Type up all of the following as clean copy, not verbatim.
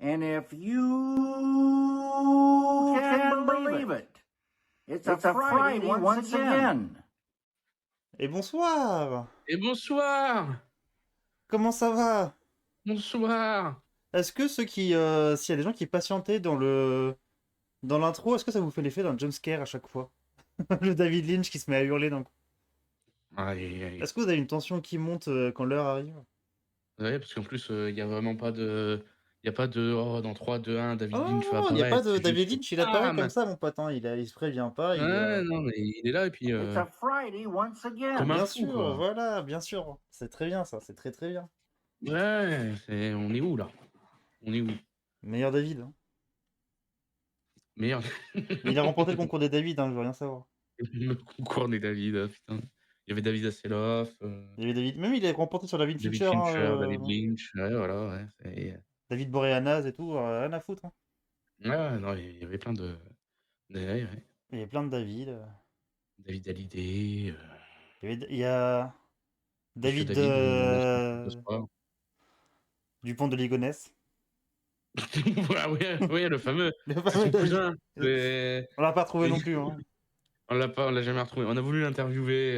And if you can believe it, it's a Friday once again. Et bonsoir! Et bonsoir! Comment ça va? Bonsoir! Est-ce que s'il y a des gens qui patientaient dans l'intro, est-ce que ça vous fait l'effet d'un jumpscare à chaque fois? Le David Lynch qui se met à hurler d'un coup. Aïe, aïe, aïe. Est-ce que vous avez une tension qui monte quand l'heure arrive? Ouais, parce qu'en plus, il y a vraiment pas de... Il y a pas de «Oh, dans 3, 2, 1, David Lynch va Oh, il n'y a pas apparaître», de c'est David juste Lynch, il apparaît comme bam! ça, mon pote, hein. Il se prévient pas, Ouais, non, mais il est là et puis It's a Friday once comme again. un Bien fou, sûr, quoi. voilà, bien sûr. C'est très bien ça, c'est très très bien. Ouais, on est où, là? On est où? Meilleur David, hein. Merde. Mais il a remporté le concours des David, hein, je veux rien savoir. Le concours des David, ah putain. Il y avait David Hasselhoff, Il y avait David, même il a remporté sur David David Fincher, Fincher, David hein, Lynch, ouais, voilà, ouais, c'est... David Boreanaz et tout, rien à foutre, hein. Ouais, non, il y avait plein de... Ouais, ouais. Il y a plein de David. David Hallyday, Il y a Monsieur David David, de sport. Dupont de Ligonnès. Ah ouais, ouais, le fameux, Le c'est fameux son David. cousin. On l'a pas trouvé non plus, hein. On l'a jamais retrouvé. On a voulu l'interviewer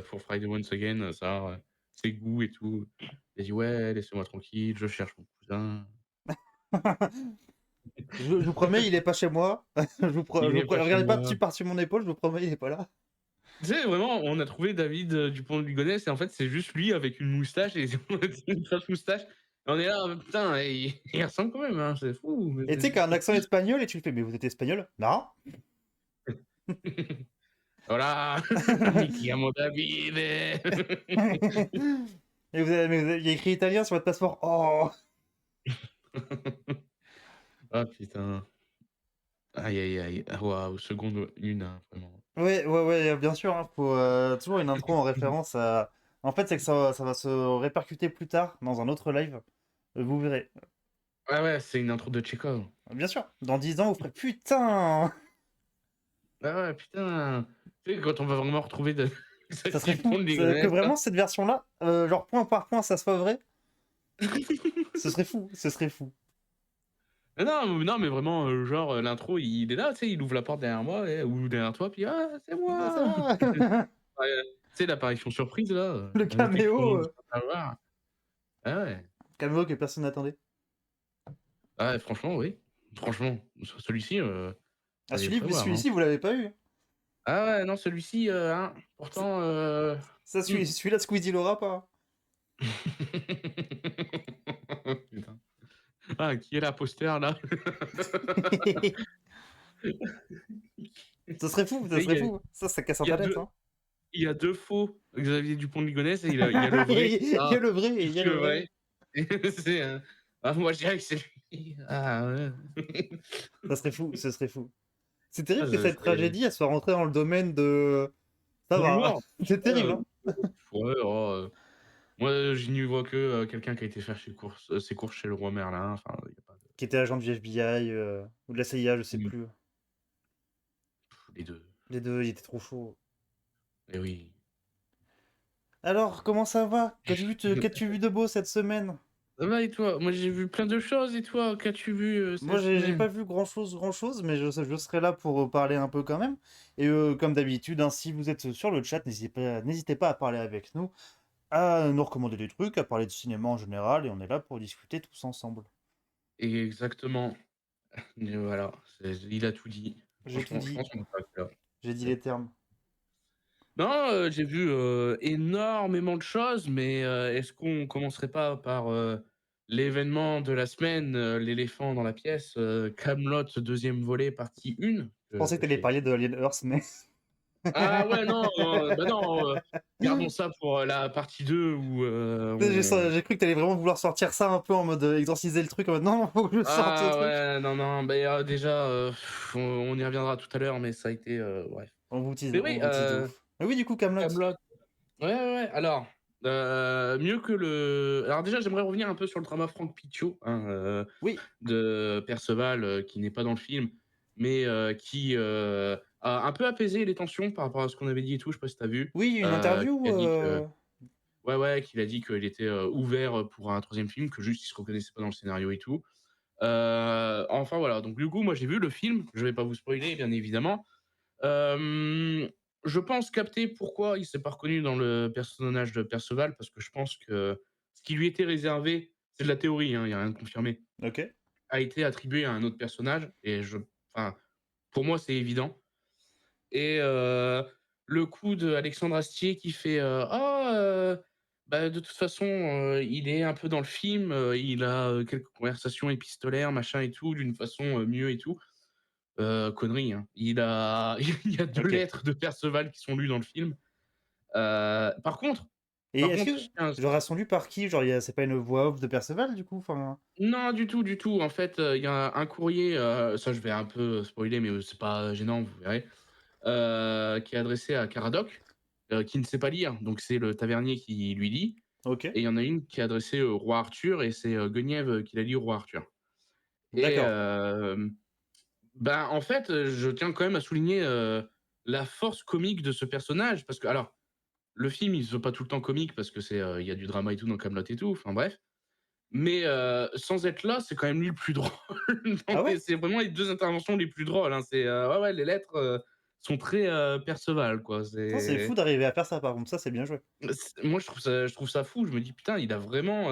pour Friday Once Again, savoir ses goûts et tout. Il a dit ouais, laissez-moi tranquille, je cherche mon cousin. Je vous promets, il est pas chez moi. Il est pas chez Regardez pas moi. dessus par-dessus mon épaule, je vous promets, il est pas là. Tu sais, vraiment, on a trouvé David Dupont de Ligonnès et en fait, c'est juste lui avec une moustache et une fausse moustache. Et on est là, putain, il ressemble quand même, hein, c'est fou. Et tu sais qu'il a un accent espagnol et tu lui fais, mais vous êtes espagnol? Non. Voilà, mi chiamo Davide. Et il y a écrit italien sur votre passeport. Oh. Ah putain. Aïe, aïe, aïe. Ah waouh, seconde une, hein, vraiment. Ouais, bien sûr, hein, faut toujours une intro en référence à. En fait, c'est que ça va se répercuter plus tard dans un autre live. Vous verrez. Ouais, ouais, c'est une intro de Tchekhov. Bien sûr, dans 10 ans, vous ferez putain! Ah ouais, putain. Tu sais, quand on va vraiment retrouver de Ça serait Dupont fou de que Ligonnès. vraiment cette version-là, genre point par point, ça soit vrai. Ce serait fou, ce serait fou. Non, mais vraiment, genre, l'intro, il est là, tu sais, il ouvre la porte derrière moi ou derrière toi, puis «Ah, c'est Bah, ça moi!» va. Ouais, tu sais, l'apparition surprise, là, Le inviter tout le caméo, monde à voir. Ah ouais. caméo que personne n'attendait. Ah ouais, franchement, oui. Franchement, celui-ci, Ah, fallait le prévoir, hein. celui-ci, vous l'avez pas eu. Ah ouais, non, celui-ci, hein, pourtant, Ça, celui-là, Squeezie l'aura pas. Putain. Ah, qui est l'imposteur, là? Ce serait fou, ça Tu sais, serait fou. Ça casse il y a internet, 2 hein. il y a 2 faux Xavier Dupont de Ligonnès et il y a le vrai qui est Il y là. a le vrai, C'est il y a qui le le vrai. vrai? C'est, ah moi je dirais que c'est lui. Ah ouais. Ça serait fou, ce serait fou. C'est Ah terrible que ce cette serait tragédie, elle soit rentrée dans le domaine de... Ça de va, l'humour. c'est terrible, hein. Ouais, oh, moi je n'y vois que, quelqu'un qui a été faire ses courses chez le roi Merlin, enfin il y a pas de Qui était agent du FBI ou de la CIA, je sais mmh, plus. les 2. Les deux, il était trop chaud. Eh oui. Alors, comment ça va? Qu'as-tu vu de beau cette semaine? Ça va et toi? Moi j'ai vu plein de choses et toi, qu'as-tu vu, Moi, cette j'ai pas semaine? vu grand-chose, mais je serai là pour parler un peu quand même. Et comme d'habitude, hein, si vous êtes sur le chat, n'hésitez pas à parler avec nous, à nous recommander des trucs, à parler de cinéma en général, et on est là pour discuter tous ensemble. Exactement. Et voilà, il a tout dit. J'ai tout Franchement, je dit, pense qu'on s'arrête là. j'ai dit les termes. Non, j'ai vu, énormément de choses, mais, est-ce qu'on commencerait pas par, l'événement de la semaine, l'éléphant dans la pièce, Kaamelott 2e volet partie 1? Je pensais que t'allais J'ai parler de Alien Earth, mais... Ah ouais, non, bah non, gardons ça pour, la partie 2 où, on J'ai cru que t'allais vraiment vouloir sortir ça un peu en mode exorciser le truc, en mode non, faut que je sorte ce ah truc. ouais, non, beh, déjà, on y reviendra tout à l'heure, mais ça a été, bref. Mais On oui, vous tease de ouf. Mais oui, du coup, Kaamelott. Kaamelott. Ouais. Alors, mieux que le alors déjà, j'aimerais revenir un peu sur le drama Franck Picciott, hein, Oui, de Perceval, qui n'est pas dans le film, mais qui, a un peu apaisé les tensions par rapport à ce qu'on avait dit et tout, je sais pas si tu as vu? oui, une Qui interview. a dit que ouais, qu'il a dit qu'il était, ouvert, pour un 3e film, que juste il se reconnaissait pas dans le scénario et tout. Enfin voilà, donc du coup, moi j'ai vu le film, je vais pas vous spoiler bien évidemment. Hem, je pense capter pourquoi il s'est pas reconnu dans le personnage de Perceval, parce que je pense que ce qui lui était réservé, c'est de la théorie, hein, il y a rien de confirmé, OK. a été attribué à un autre personnage et enfin, pour moi, c'est évident. Et le coup d'Alexandre Astier qui fait, «Ah, bah, de toute façon, il est un peu dans le film, il a, quelques conversations épistolaires, machin et tout, d'une façon, mieux et tout». Connerie, hein. Il y a 2 OK. lettres de Perceval qui sont lues dans le film. Par contre Et par est-ce contre, que je tiens à genre elles sont lues par qui? Genre c'est pas une voix off de Perceval du coup? Enfin non, du tout, du tout. En fait, il y a un courrier, ça je vais un peu spoiler, mais c'est pas gênant, vous verrez, qui est adressé à Caradoc, qui ne sait pas lire, donc c'est le tavernier qui lui lit. OK. Et il y en a une qui est adressée au roi Arthur et c'est, Guenièvre qui la lit au roi Arthur. Et D'accord. ben, en fait, je tiens quand même à souligner, la force comique de ce personnage parce que alors, le film, il se veut pas tout le temps comique parce que c'est, il y a du drama et tout dans Kaamelott et tout, enfin bref. Mais sans être là, c'est quand même lui le plus drôle. Ah ouais? C'est vraiment les 2 interventions les plus drôles, hein. C'est, ouais, ouais, les lettres, sont très, Perceval, quoi. Putain, c'est fou d'arriver à faire ça par contre, ça c'est bien joué. Moi, je trouve ça fou. Je me dis: «Putain, il a vraiment,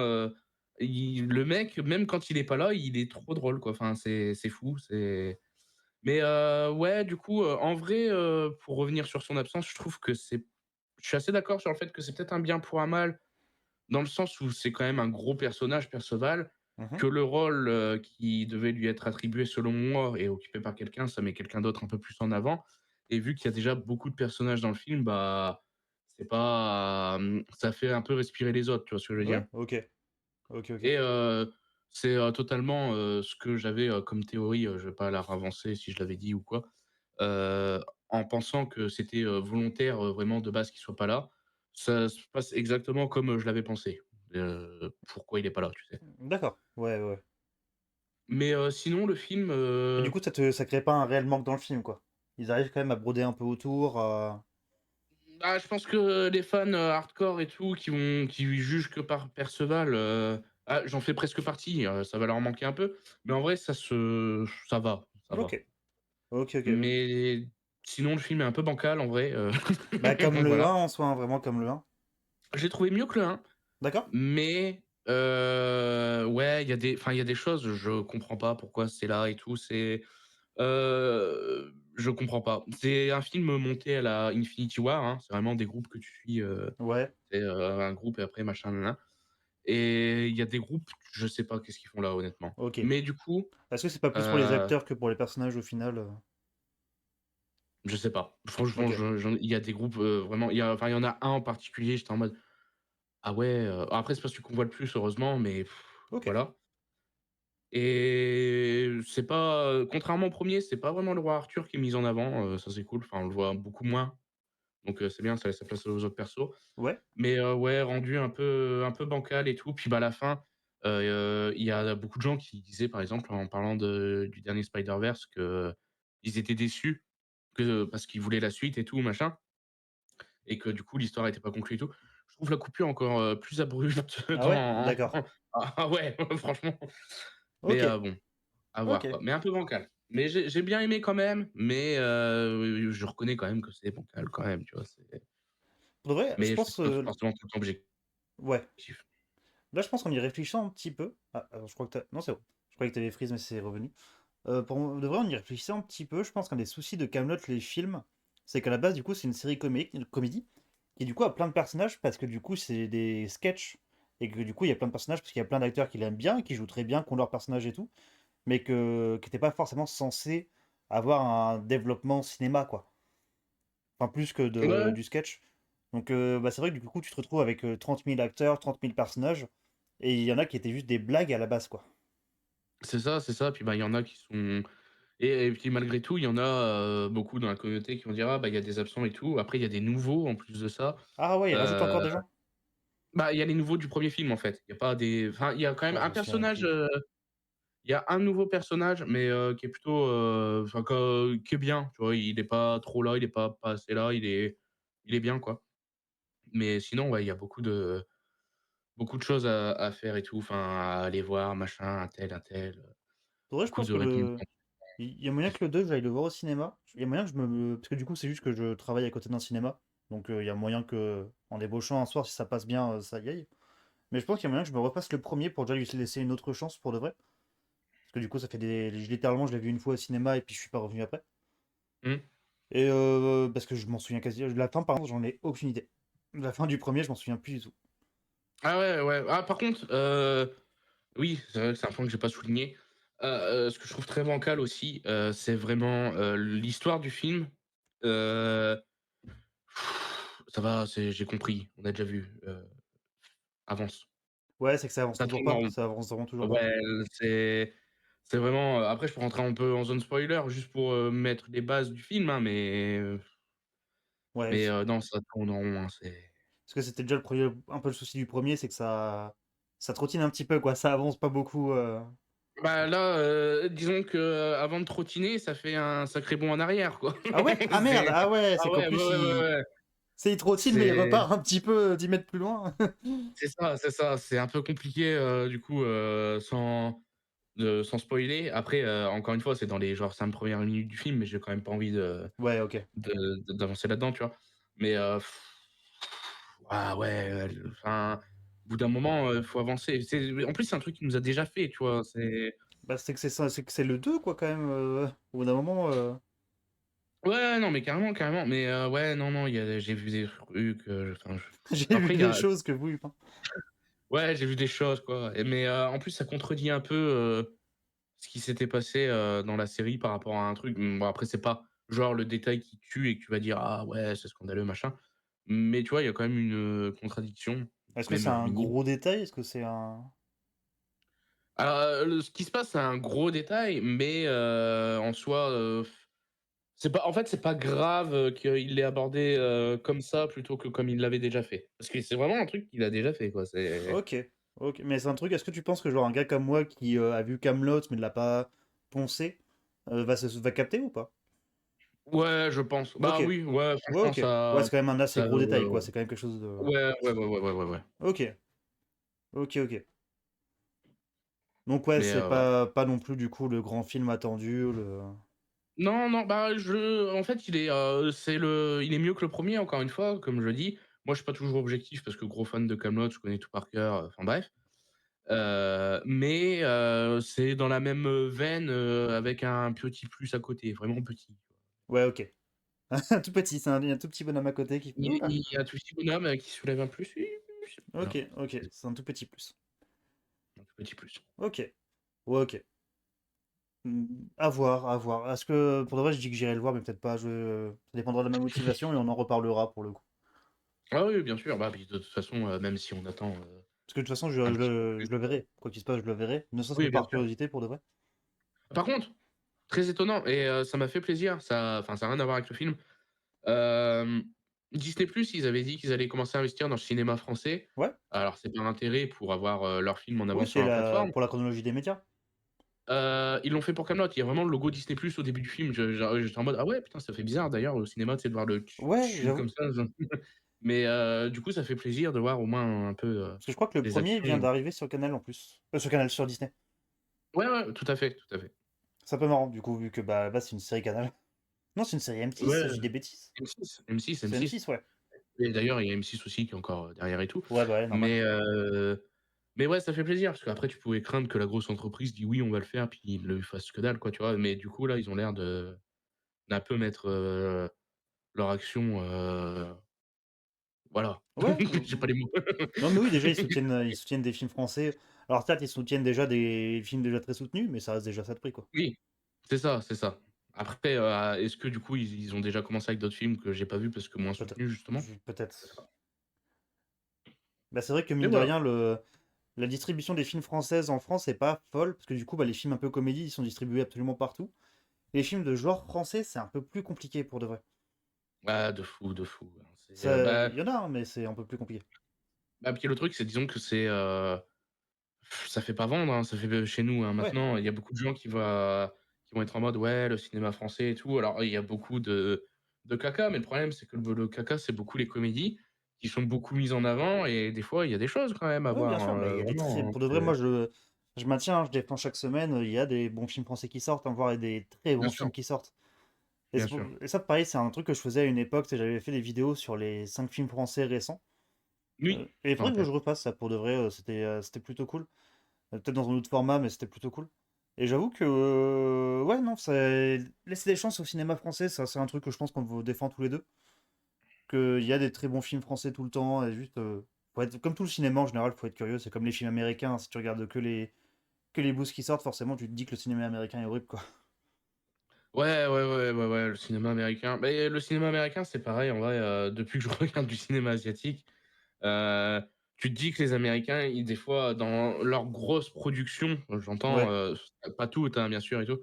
le mec, même quand il est pas là, il est trop drôle, quoi». Enfin, c'est fou, mais ouais, du coup, en vrai, pour revenir sur son absence, je suis assez d'accord sur le fait que c'est peut-être un bien pour un mal, dans le sens où c'est quand même un gros personnage, Perceval, Mmh. que le rôle, qui devait lui être attribué selon moi est occupé par quelqu'un, ça met quelqu'un d'autre un peu plus en avant. Et vu qu'il y a déjà beaucoup de personnages dans le film, bah, c'est pas, ça fait un peu respirer les autres, tu vois ce que je veux dire? Ouais, OK. OK, OK. Et c'est, totalement, ce que j'avais, comme théorie, je vais pas la ravancer si je l'avais dit ou quoi, heu, en pensant que c'était, volontaire, vraiment de base qu'il soit pas là. Ça se passe exactement comme, je l'avais pensé, pourquoi il est pas là, tu sais? D'accord. Ouais, ouais. Mais sinon le film, Et du coup ça crée pas un réel manque dans le film, quoi? Ils arrivent quand même à broder un peu autour, bah, je pense que les fans, hardcore et tout qui jugent que par Perceval, j'en fais presque partie, ça va leur manquer un peu, mais en vrai ça va, ça va. OK. OK, OK. Mais sinon le film est un peu bancal en vrai, Bah, comme le voilà. 1 en soi, hein, vraiment comme le 1. J'ai trouvé mieux que le 1, D'accord? mais ouais, il y a des choses, je comprends pas pourquoi c'est là et tout, je comprends pas. C'est un film monté à la Infinity War, hein, c'est vraiment des groupes que tu suis, Ouais, c'est, un groupe et après machin nin nin et il y a des groupes, je sais pas qu'est-ce qu'ils font là honnêtement. OK. Mais du coup, Est-ce que c'est pas plus pour les heu, acteurs que pour les personnages au final? je sais pas. Franchement, OK. il y a des groupes, vraiment il y en a un en particulier, j'étais en mode: «Ah ouais», après c'est pas celui qu'on voit le plus heureusement, mais OK. voilà. Et c'est pas, contrairement au premier, c'est pas vraiment le roi Arthur qui est mis en avant, ça c'est cool, enfin on le voit beaucoup moins, donc c'est bien, ça laisse la place aux autres persos. Ouais. Mais ouais, rendu un peu bancal et tout. Puis, bah, à la fin, il y a beaucoup de gens qui disaient, par exemple, en parlant du dernier Spider-Verse, qu'ils étaient déçus parce qu'ils voulaient la suite et tout, machin, et que du coup, l'histoire était pas conclue et tout. Je trouve la coupure encore, plus abrupte Ah ouais? dans D'accord. ah ouais, franchement. Mais OK. bon, à voir, OK. quoi. Mais un peu bancal. Mais j'ai bien aimé quand même, mais je reconnais quand même que c'est bancal quand même, tu vois? Pour de vrai, je Mais c'est pense, pas forcément tout le temps objectif. ouais. Là, je pense qu'en y réfléchissant un petit peu alors je crois que tu non, c'est bon. Je croyais que tu avais freeze, mais c'est revenu. Pour de vrai, en y réfléchissant un petit peu, je pense qu'un des soucis de Kaamelott, les films, c'est qu'à la base, du coup, c'est une série comique comédie qui, du coup, a plein de personnages parce que, du coup, c'est des sketchs et que, du coup, il y a plein de personnages parce qu'il y a plein d'acteurs qui l'aiment bien, qui jouent très bien, qui ont leur personnage et tout, mais qui étaient pas forcément censés avoir un développement cinéma, quoi. Enfin, plus que Ouais. du sketch. Donc, bah, c'est vrai que du coup, tu te retrouves avec 30 000 acteurs, 30 000 personnages, et il y en a qui étaient juste des blagues à la base, quoi. C'est ça, c'est ça. Puis, bah, il y en a qui sont et puis malgré tout, il y en a, beaucoup dans la communauté qui vont dire: «Ah bah, il y a des absents et tout». Après, il y a des nouveaux en plus de ça. Ah ouais, ils rajoutent encore Heu, des gens? bah, il y a les nouveaux du premier film, en fait. Il y a pas des enfin, il y a quand même Ah, je un me souviens même personnage, plus. il y a un nouveau personnage, mais qui est plutôt, enfin qui est bien, tu vois? Il est pas trop là, il est pas assez là, il est bien, quoi. Mais sinon, ouais, il y a beaucoup de choses à faire et tout, enfin, à aller voir, machin, un tel, un tel. Pour vrai, je beaucoup pense de que réponses. il y a moyen que le 2 j'aille le voir au cinéma. Il y a moyen que parce que du coup, c'est juste que je travaille à côté d'un cinéma. Donc, il y a moyen que, en débauchant un soir, si ça passe bien, ça y aille. Mais je pense qu'il y a moyen que je me repasse le premier pour déjà lui laisser une autre chance pour de vrai. Parce que du coup, ça fait littéralement, je l'ai vu une fois au cinéma et puis je suis pas revenu après. Mmh. Et parce que je m'en souviens quasi. La fin, par contre, j'en ai aucune idée. La fin du premier, je m'en souviens plus du tout. Ah ouais, ouais. Ah par contre, oui, c'est vrai que c'est un point que j'ai pas souligné. Ce que je trouve très bancal aussi, c'est vraiment, l'histoire du film. Heu, Ça va, j'ai compris, on a déjà vu, avance. Ouais, c'est que ça avance Ça toujours tourne en pas. rond. Ça avance vraiment toujours pas. Ouais, c'est vraiment, après je peux rentrer un peu en zone spoiler juste pour, mettre les bases du film, hein, Ouais, non, ça tourne en rond, hein, c'est parce que c'était déjà un peu le souci du premier, c'est que ça trottine un petit peu, quoi. Ça avance pas beaucoup. bah, là, disons que, avant de trottiner, ça fait un sacré bond en arrière, quoi. Ah ouais? Ah merde! C'est Ah ouais, c'est Ah qu'en ouais, ouais, plus, ouais, ouais, ouais. il trottine, mais il C'est repart un petit peu 10 mètres plus loin. c'est ça, c'est un peu compliqué, du coup, sans spoiler. Après, encore une fois, c'est dans les genre 5 premières minutes du film, mais j'ai quand même pas envie Ouais, ok. d'avancer là-dedans, tu vois? Mais, ah ouais, enfin, au bout d'un moment, faut avancer. En plus, c'est un truc qu'il nous a déjà fait, tu vois? Bah, c'est que c'est ça, c'est que c'est le 2 quoi, quand même. Au bout d'un moment, Ouais, non, mais carrément, carrément. Mais, ouais, non, non, j'ai vu des trucs, enfin, j'ai vu après il y des a choses que vous, hein. ouais, j'ai vu des choses, quoi. Mais, en plus, ça contredit un peu, ce qui s'était passé, dans la série par rapport à un truc. Bon, après, c'est pas genre le détail qui tue et que tu vas dire: «Ah ouais, c'est scandaleux, machin». Mais tu vois, il y a quand même une, contradiction, Est-ce que même, c'est un minime. gros détail? Est-ce que c'est un. Alors, ce qui se passe, c'est un gros détail, mais, en soi, c'est pas en fait, c'est pas grave, qu'il l'ait abordé, comme ça plutôt que comme il l'avait déjà fait. Parce que c'est vraiment un truc qu'il a déjà fait, quoi. C'est Ok, ok. Mais c'est un truc, est-ce que tu penses que genre un gars comme moi qui a vu Camelot mais ne l'a pas poncé, va capter ou pas? Ouais, je pense. Ok. Bah oui, ouais, Ouais, franchement, ok. Ouais, c'est quand même un assez ça, gros détail, quoi. C'est quand même quelque chose de. ouais, ouais, ouais, ouais, ouais, ouais, ouais. Ok, ok, ok. Donc ouais, Mais, c'est ouais. pas non plus du coup le grand film attendu. Non, non, bah, en fait, il est mieux que le premier encore une fois, comme je le dis. Moi, je suis pas toujours objectif parce que gros fan de Kaamelott, je connais tout par cœur, enfin bref. Mais, c'est dans la même, veine, avec un petit plus à côté, vraiment petit. Ouais, ok. Un tout petit, il y a un tout petit bonhomme à côté qui fait. Ouah. Il y a tout petit bonhomme, qui soulève un plus, oui, Ok, voilà, ok. C'est un tout petit plus. un tout petit plus. Ok. Ouais, ok. À voir, à voir. Est-ce que pour de vrai, je dis que j'irai le voir, mais peut-être pas. Ça dépendra de ma motivation et on en reparlera pour le coup. Ah oui, bien sûr, bah, puis de toute façon, même si on attend, Parce que de toute façon, un petit peu plus, je le verrai. Quoi qu'il se passe, je le verrai. Ne serait-ce que oui, bien par sûr. curiosité pour de vrai. Par contre, très étonnant et, ça m'a fait plaisir, ça a rien à voir avec le film. Hem, Disney+, ils avaient dit qu'ils allaient commencer à investir dans le cinéma français. Ouais. Alors c'est par intérêt pour avoir, leurs films en Oui, avance sur c'est leur plateforme. pour la chronologie des médias. Ils l'ont fait pour Kaamelott. Il y a vraiment le logo Disney+ au début du film. J'étais en mode: «Ah ouais, putain, ça fait bizarre d'ailleurs au cinéma, tu sais, de voir le Ouais, dessus j'avoue. comme ça». Mais, du coup, ça fait plaisir de voir au moins un peu, Parce que je crois que le les premier vient actions. d'arriver sur Canal en plus. Sur Canal, sur Disney. Ouais, ouais, tout à fait, tout à fait. C'est un peu marrant, du coup, vu que bah, à la base, c'est une série Canal. Non, c'est une série M6, Ouais, j'ai des bêtises. M6, C'est M6. M6, ouais. Et d'ailleurs, il y a M6 aussi qui est encore, derrière et tout. Ouais, bah ouais, normal. Mais, mais ouais, ça fait plaisir parce qu'après tu pouvais craindre que la grosse entreprise dit: «Oui, on va le faire», puis ils le fassent que dalle, quoi, tu vois? Mais du coup, là, ils ont l'air d'un peu mettre, leur action, voilà. Ouais. J'ai pas les mots. Non, mais oui, déjà, ils soutiennent des films français. Alors, certes, ils soutiennent déjà des films déjà très soutenus, mais ça reste déjà ça de prix, quoi. Oui, c'est ça, c'est ça. Après, est-ce que du coup, ils ont déjà commencé avec d'autres films que j'ai pas vus parce que moins Peut-être. soutenus justement? Peut-être. Peut-être. Bah, c'est vrai que Mais mine de voilà. rien, la distribution des films françaises en France est pas folle, parce que du coup, bah, les films un peu comédie, ils sont distribués absolument partout. Les films de genre français, c'est un peu plus compliqué pour de vrai. Ah, de fou, hein. Il y en a, hein, mais c'est un peu plus compliqué. Puis le truc, c'est disons que ça fait pas vendre, hein, ça fait chez nous, hein, Ouais, maintenant, il y a beaucoup de gens qui vont être en mode: «Ouais, le cinéma français et tout». Alors, il y a beaucoup de caca, mais le problème, c'est que le caca, c'est beaucoup les comédies qui sont beaucoup mises en avant et des fois, il y a des choses quand même à ouais, bien voir, sûr, mais il y a des vraiment, hein, pour de vrai, moi, Je maintiens, je défends chaque semaine, il y a des bons films français qui sortent, hein, voire des très Bien bons sûr, films qui sortent. bien sûr. Et ça, pareil, c'est un truc que je faisais à une époque, j'avais fait des vidéos sur les 5 films français récents. Oui, Et il je me faudrait que rappelle. je refasse ça pour de vrai, c'était plutôt cool. Peut-être dans un autre format, mais c'était plutôt cool. Et j'avoue que, ouais, non, laisser des chances au cinéma français, ça, c'est un truc que je pense qu'on vous défend tous les deux. Qu'il y a des très bons films français tout le temps, et juste, comme tout le cinéma en général, faut être curieux. C'est comme les films américains, hein, si tu regardes que les boosts qui sortent, forcément, tu te dis que le cinéma américain est horrible, quoi. Ouais, le cinéma américain. Mais le cinéma américain, c'est pareil, en vrai, depuis que je regarde du cinéma asiatique, heu, tu te dis que les Américains, ils des fois, dans leurs grosses productions, j'entends, Ouais. pas toutes, hein, bien sûr et tout.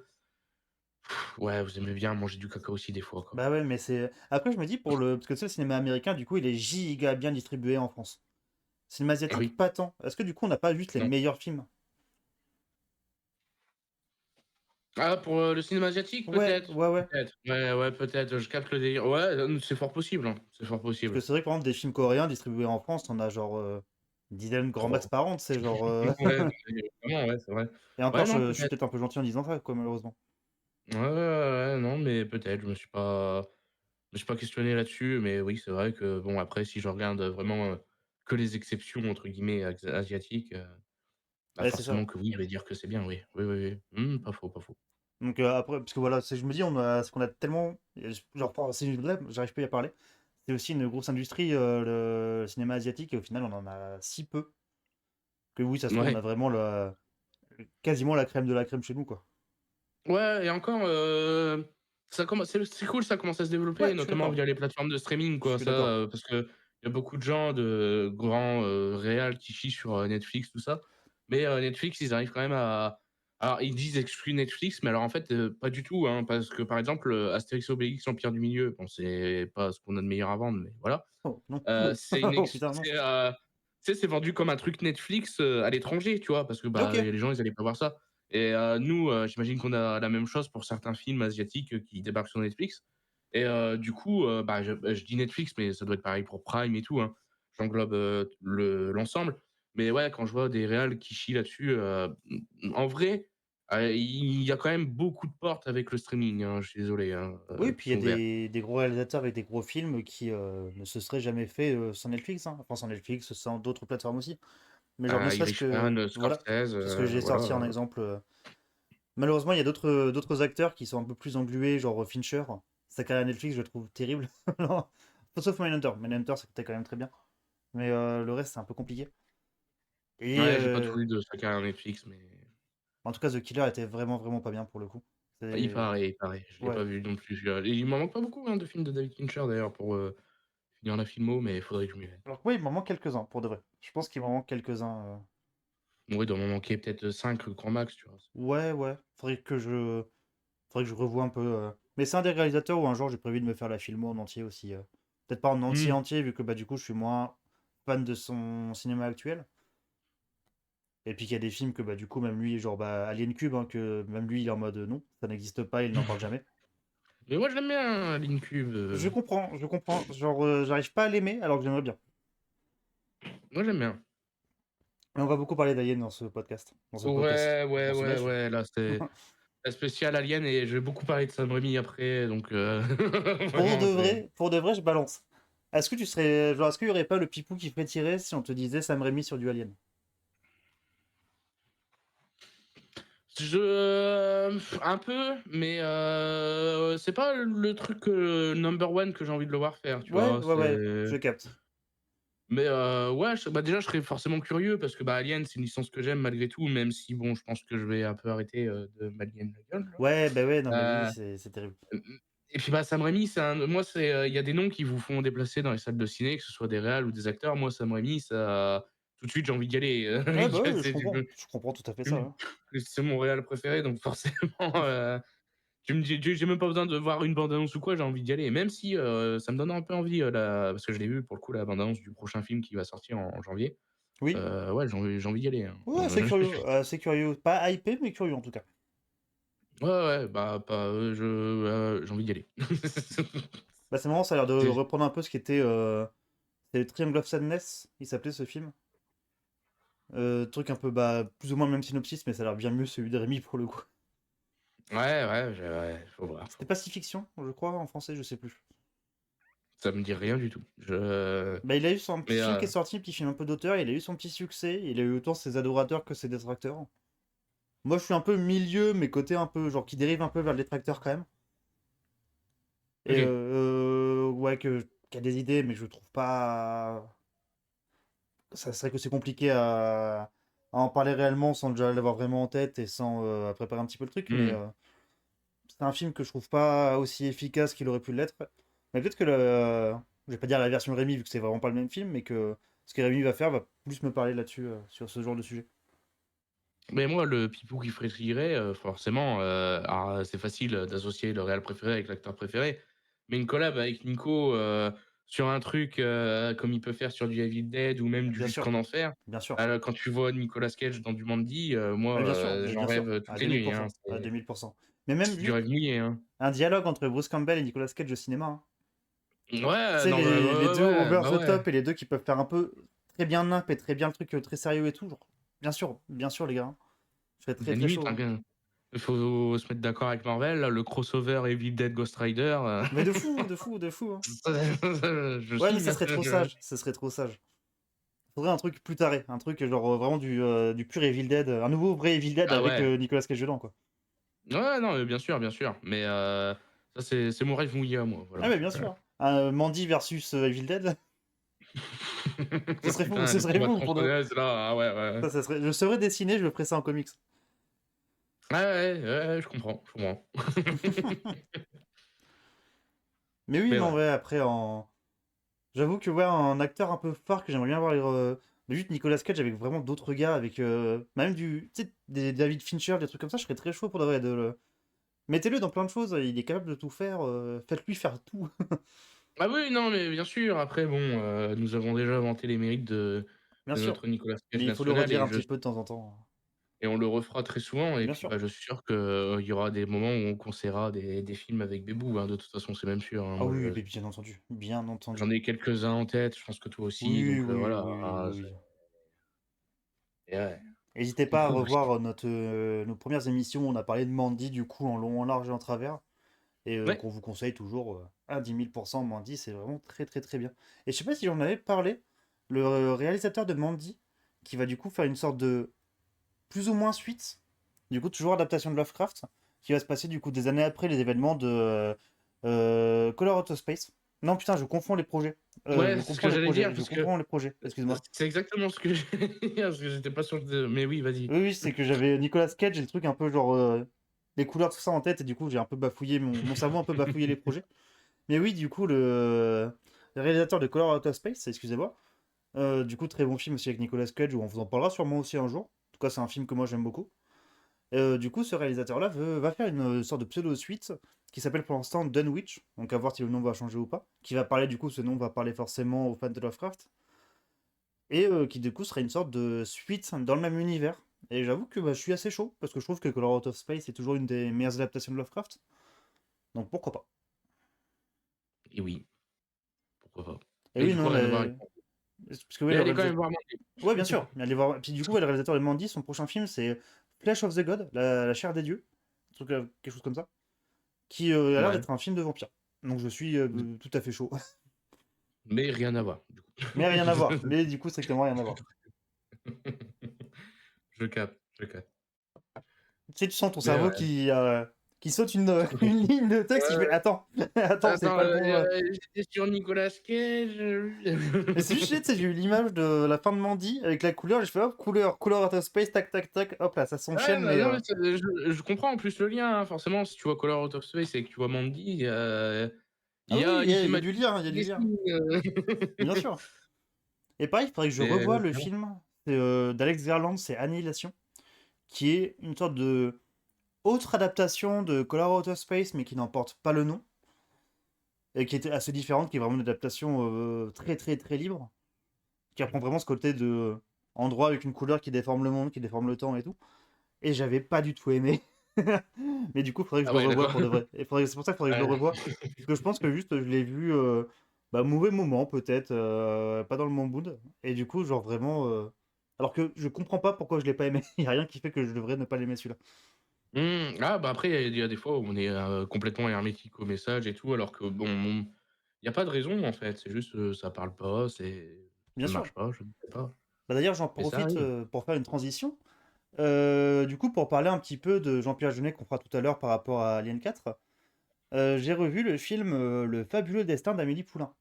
Ouais, vous aimez bien manger du caca aussi des fois, quoi. Bah ouais, mais c'est. Après, je me dis, parce que tu sais, le cinéma américain, du coup, il est giga bien distribué en France. Cinéma Ah asiatique, oui, pas tant. Est-ce que du coup, on n'a pas juste les non. meilleurs films? Ah, pour, le cinéma asiatique, Ouais, peut-être? ouais, ouais. Peut-être. Ouais, peut-être, je capte le délire. Ouais, c'est fort possible, hein, c'est fort Parce que possible. c'est vrai que par exemple, des films coréens distribués en France, on a genre une dizaine grand max Trop. par an, c'est genre. Ouais, non, mais vraiment, ouais, c'est vrai. Et encore, Ouais, non, je suis peut-être. peut-être un peu gentil en disant ça, quoi, malheureusement. Ouais, non, mais peut-être, je me suis pas questionné là-dessus, mais oui, c'est vrai que bon, après, si je regarde, vraiment, que les «exceptions» entre guillemets asiatiques, bah, Ouais, c'est ça. forcément que oui, je vais dire que c'est bien, oui. Oui. Pas faux, pas faux. Donc après, parce que voilà, je me dis, ce qu'on a tellement. Genre, si j'arrive pas à y parler. C'est aussi une grosse industrie, le cinéma asiatique, et au final, on en a si peu que oui, ça se trouve, on a Ouais. vraiment quasiment la crème de la crème chez nous, quoi. Ouais et encore, ça commence c'est cool, ça commence à se Ouais, développer, je suis notamment d'accord. via les plateformes de streaming, Je quoi, suis ça, d'accord. parce qu'il y a beaucoup de gens de grands, réals qui chient sur, Netflix, tout ça. Mais, Netflix, ils arrivent quand même à alors ils disent exclu Netflix, mais alors en fait, pas du tout, hein, parce que par exemple, Astérix et Obélix, l'Empire du Milieu, bon, c'est pas ce qu'on a de meilleur à vendre, mais voilà. Oh, non. C'est une Oh ex putain, non. tu sais, c'est vendu comme un truc Netflix, à l'étranger, tu vois? Parce que, Ok. bah, les gens, ils allaient pas voir ça et nous, j'imagine qu'on a la même chose pour certains films asiatiques, qui débarquent sur Netflix et du coup, je dis Netflix, mais ça doit être pareil pour Prime et tout, hein. J'englobe, l'ensemble. Mais ouais, quand je vois des réals qui chient là-dessus, en vrai, il y a quand même beaucoup de portes avec le streaming, hein, je suis désolé, hein, Oui, qui puis il y a sont ouvertes. des gros réalisateurs avec des gros films qui ne se seraient jamais fait sans Netflix, hein. Enfin, sans Netflix, sans d'autres plateformes aussi. Mais genre, ne Ah, serait-ce que. Irishman, Voilà. Scorsese, C'est ce que j'ai sorti en voilà. exemple. Malheureusement, il y a d'autres acteurs qui sont un peu plus englués, genre Fincher. Sa carrière Netflix, je le trouve terrible. Non. Sauf Mindhunter. Mindhunter, c'était quand même très bien. Mais le reste, c'est un peu compliqué. Et Ouais, j'ai pas tout vu de sa carrière Netflix, mais en tout cas, The Killer était vraiment, vraiment pas bien pour le coup. C'est. il paraît, je l'ai Ouais. pas vu non plus celui-là. Et il m'en manque pas beaucoup, hein, de films de David Fincher d'ailleurs pour, finir la filmo, mais il faudrait que je m'y mette. Alors que ouais, il m'en manque quelques-uns, pour de vrai. Je pense qu'il m'en manque quelques-uns. Ouais, il doit m'en manquer peut-être, 5 grand max, tu vois? Ouais, ouais. Faudrait que je revoie un peu. Mais c'est un des réalisateurs où un jour j'ai prévu de me faire la filmo en entier aussi. Peut-être pas en entier Mmh. entier, vu que bah du coup je suis moins fan de son cinéma actuel. Et puis qu'il y a des films que bah du coup même lui, genre bah Alien Cube, hein, que même lui il est en mode non, ça n'existe pas, il n'en parle jamais. Mais moi je l'aime bien, Linecube, Je comprends. Genre j'arrive pas à l'aimer alors que j'aimerais bien. moi j'aime bien. Mais on va beaucoup parler d'Alien dans ce podcast. Dans ce podcast. Dans ce live. Là c'est la spéciale Alien et je vais beaucoup parler de Sam Raimi après, donc vraiment c'est Pour de vrai, je balance. Est-ce que tu serais. Genre, est-ce qu'il y aurait pas le pipou qui ferait tirer si on te disait Sam Raimi sur du Alien? un peu, mais c'est pas le truc, number one que j'ai envie de le voir faire, tu Ouais, vois? ouais, ouais, C'est je capte. mais ouais, déjà, je serais forcément curieux parce que, bah, Alien, c'est une licence que j'aime malgré tout, même si bon, je pense que je vais un peu arrêter, de m'aliéner la gueule, Ouais, bah ouais, non, mais oui, là. c'est terrible. Mmh et puis, bah, Sam Raimi, moi, il y a des noms qui vous font déplacer dans les salles de ciné, que ce soit des réals ou des acteurs. Moi, Sam Raimi, ça tout de suite, j'ai envie d'y aller, Ouais, bah ouais, c'est je comprends tout à fait tu ça, me hein. c'est mon réal préféré, donc forcément, tu me dis j'ai même pas besoin de voir une bande annonce ou quoi, j'ai envie d'y aller. Et même si, ça me donne un peu envie, parce que je l'ai vu pour le coup, la bande annonce du prochain film qui va sortir en janvier. Oui, Ouais, j'ai envie d'y aller, hein. ouais, c'est curieux. Pas hypé, mais curieux en tout cas. Ouais, bah, pas, j'ai envie d'y aller. Bah c'est marrant, ça a l'air de C'est reprendre un peu ce qui était. C'est Triangle of Sadness, il s'appelait ce film. Truc un peu, plus ou moins le même synopsis, mais ça a l'air bien mieux celui de Rémi pour le coup. Ouais, faut voir, C'était Pacifiction, je crois, en français, je sais plus. Ça me dit rien du tout. Je Il a eu son petit mais film qui est sorti, petit film un peu d'auteur, il a eu son petit succès, il a eu autant ses adorateurs que ses détracteurs. Moi, je suis un peu milieu, mais côté un peu, genre, qui dérive un peu vers le détracteur quand même. Et OK. ouais, qui a des idées, mais je trouve pas. Ça serait que c'est compliqué à en parler réellement sans déjà l'avoir vraiment en tête et sans préparer un petit peu le truc, mais Mmh. c'est un film que je trouve pas aussi efficace qu'il aurait pu l'être. Mais peut-être que je vais pas dire la version Rémi vu que c'est vraiment pas le même film, mais que ce que Rémi va faire va plus me parler là-dessus, sur ce genre de sujet. Mais moi, le pipou qui frétillerait, forcément, alors, c'est facile, d'associer le réal préféré avec l'acteur préféré, mais une collab avec Nico, sur un truc, comme il peut faire sur du Evil Dead ou même du Bien sûr, Jusqu'en Enfer, bien sûr. quand tu vois Nicolas Cage dans du Mandy, moi, Ah, bien sûr, j'en bien sûr, rêve, à toutes les nuits, hein. 2000%, à 2000%. Mais même C'est du rêve juste mouillé, hein. un dialogue entre Bruce Campbell et Nicolas Cage au cinéma, hein. Tu Ouais, sais, non, mais les ouais, deux ouais, over bah, the ouais. top et les deux qui peuvent faire un peu très bien nimp et très bien le truc très sérieux et tout. Genre, bien sûr, les gars, hein. Je serais très Bah, très limite, chaud, hein. il faut se mettre d'accord avec Marvel, là, le crossover Evil Dead Ghost Rider, Mais de fou, de fou, de fou, hein. je Ouais, mais signe, ça hein, serait trop sage, ça serait trop sage. Faudrait un truc plus taré, un truc genre vraiment du pur Evil Dead, un nouveau vrai Evil Dead Ah avec ouais. Nicolas Cage dedans, quoi. Ouais, non, mais bien sûr, mais ça, c'est mon rêve mouillé à moi, Ah, voilà. mais bien sûr. Mandy versus Evil Dead, ce serait fou, Putain, ce les serait combats de fou pour de. tronçonneuses, là, ah ouais, ouais. Ça serait. Je saurais dessiner, je ferais ça en comics. Ouais, je comprends, je comprends. Mais oui, Mais non, ouais. ouais, après, en. J'avoue que, ouais, un acteur un peu phare que j'aimerais bien voir. Mais juste Nicolas Cage avec vraiment d'autres gars, avec même tu sais, des David Fincher, des trucs comme ça, je serais très chaud pour de vrai. Mettez-le dans plein de choses, il est capable de tout faire, faites-lui faire tout. Ah oui, non, mais bien sûr, après bon, nous avons déjà vanté les mérites Bien de sûr. notre Nicolas Cage Mais il faut le national redire un petit peu de temps en temps. et on le refera très souvent et Bien puis, sûr. bah, je suis sûr qu'il y aura des moments où on conseillera des films avec Bébou, hein, de toute façon, c'est même sûr, hein. Ah Moi, oui, mais bien entendu. Bien entendu. j'en ai quelques-uns en tête, je pense que toi aussi, Oui, donc oui, voilà, oui, hein, oui. et ouais, N'hésitez pas à revoir nos premières émissions où on a parlé de Mandy, du coup, en long, en large et en travers. Et ouais, qu'on vous conseille toujours à 10 000%. Mandy, c'est vraiment très, très, très bien. Et je sais pas si j'en avais parlé, le réalisateur de Mandy, qui va du coup faire une sorte de plus ou moins suite, du coup, toujours adaptation de Lovecraft, qui va se passer du coup des années après les événements de Color Out of Space. Non, putain, je confonds les projets. ouais, c'est ce que j'allais dire Je parce que confonds les projets, excuse-moi. c'est exactement ce que j'allais dire parce que j'étais pas sûr de mais oui, vas-y. Oui, oui, c'est que j'avais Nicolas Cage et le truc un peu genre les couleurs, tout ça en tête, et du coup, j'ai un peu bafouillé, mon cerveau a un peu bafouillé les projets. Mais oui, du coup, le réalisateur de Color Out of Space, excusez-moi, du coup, très bon film aussi avec Nicolas Cage, où on vous en parlera sûrement aussi un jour. En tout cas, c'est un film que moi j'aime beaucoup. Du coup, ce réalisateur-là va faire une sorte de pseudo-suite qui s'appelle pour l'instant Dunwich, donc à voir si le nom va changer ou pas. Qui va parler, du coup, ce nom va parler forcément aux fans de Lovecraft. Et qui, du coup, sera une sorte de suite dans le même univers. Et j'avoue que je suis assez chaud, parce que je trouve que Color Out of Space est toujours une des meilleures adaptations de Lovecraft. Donc pourquoi pas. Et oui, pourquoi pas. Et Et oui, du coup, non, rien à voir avec parce que oui, mais le allez quand même réalisateur. voir Mandy. Ouais, bien sûr. Mais allez voir. Puis du coup, ouais, le réalisateur de Mandy, son prochain film, c'est Flesh of the God, la chair des dieux. Un truc, quelque chose comme ça. Qui a l'air Ouais, d'être un film de vampire. Donc je suis tout à fait chaud. mais rien à voir, du coup. Mais rien à voir. Mais du coup, strictement rien à voir. Je capte. Tu sais, tu sens ton Mais cerveau ouais. qui saute une ligne de texte qui fait Ouais. attends, attends, c'est Attends, pas le bon. j'étais sur Nicolas Cage, Mais c'est juste, tu sais, j'ai eu l'image de la fin de Mandy avec la couleur, et je fais hop, couleur out of space, tac, tac, tac, hop là, ça Ouais, s'enchaîne, bah, mais. non, mais je comprends en plus le lien, hein. Forcément, si tu vois Color Out of Space et que tu vois Mandy, Ah oui, il il y a du thématise lien, il y a du des lien. signes, Bien sûr. Et pareil, il faudrait que je mais revoie le clairement. film d'Alex Garland, c'est Annihilation, qui est une sorte de autre adaptation de Color Out of Space, mais qui n'en porte pas le nom, et qui était assez différente, qui est vraiment une adaptation très très très libre, qui reprend vraiment ce côté de endroit avec une couleur qui déforme le monde, qui déforme le temps et tout. Et j'avais pas du tout aimé. Mais du coup, il faudrait que Ah je le ouais, revoie d'accord. pour de vrai. C'est pour ça qu'il faudrait que je le Ouais. revoie. Parce que je pense que juste, je l'ai vu, mauvais moment peut-être, pas dans le bon mood. Et du coup, genre vraiment, Alors que je comprends pas pourquoi je l'ai pas aimé. Il y a rien qui fait que je devrais ne pas l'aimer celui-là. Ah bah, après il y a des fois où on est, complètement hermétique au message et tout alors que bon, il y a pas de raison en fait, c'est juste, ça parle pas, Bien ça sûr. marche pas, je ne sais pas, Bah, d'ailleurs, j'en mais ça profite, arrive. pour faire une transition. Du coup, pour parler un petit peu de Jean-Pierre Jeunet qu'on fera tout à l'heure par rapport à Alien 4, j'ai revu le film, Le fabuleux destin d'Amélie Poulain.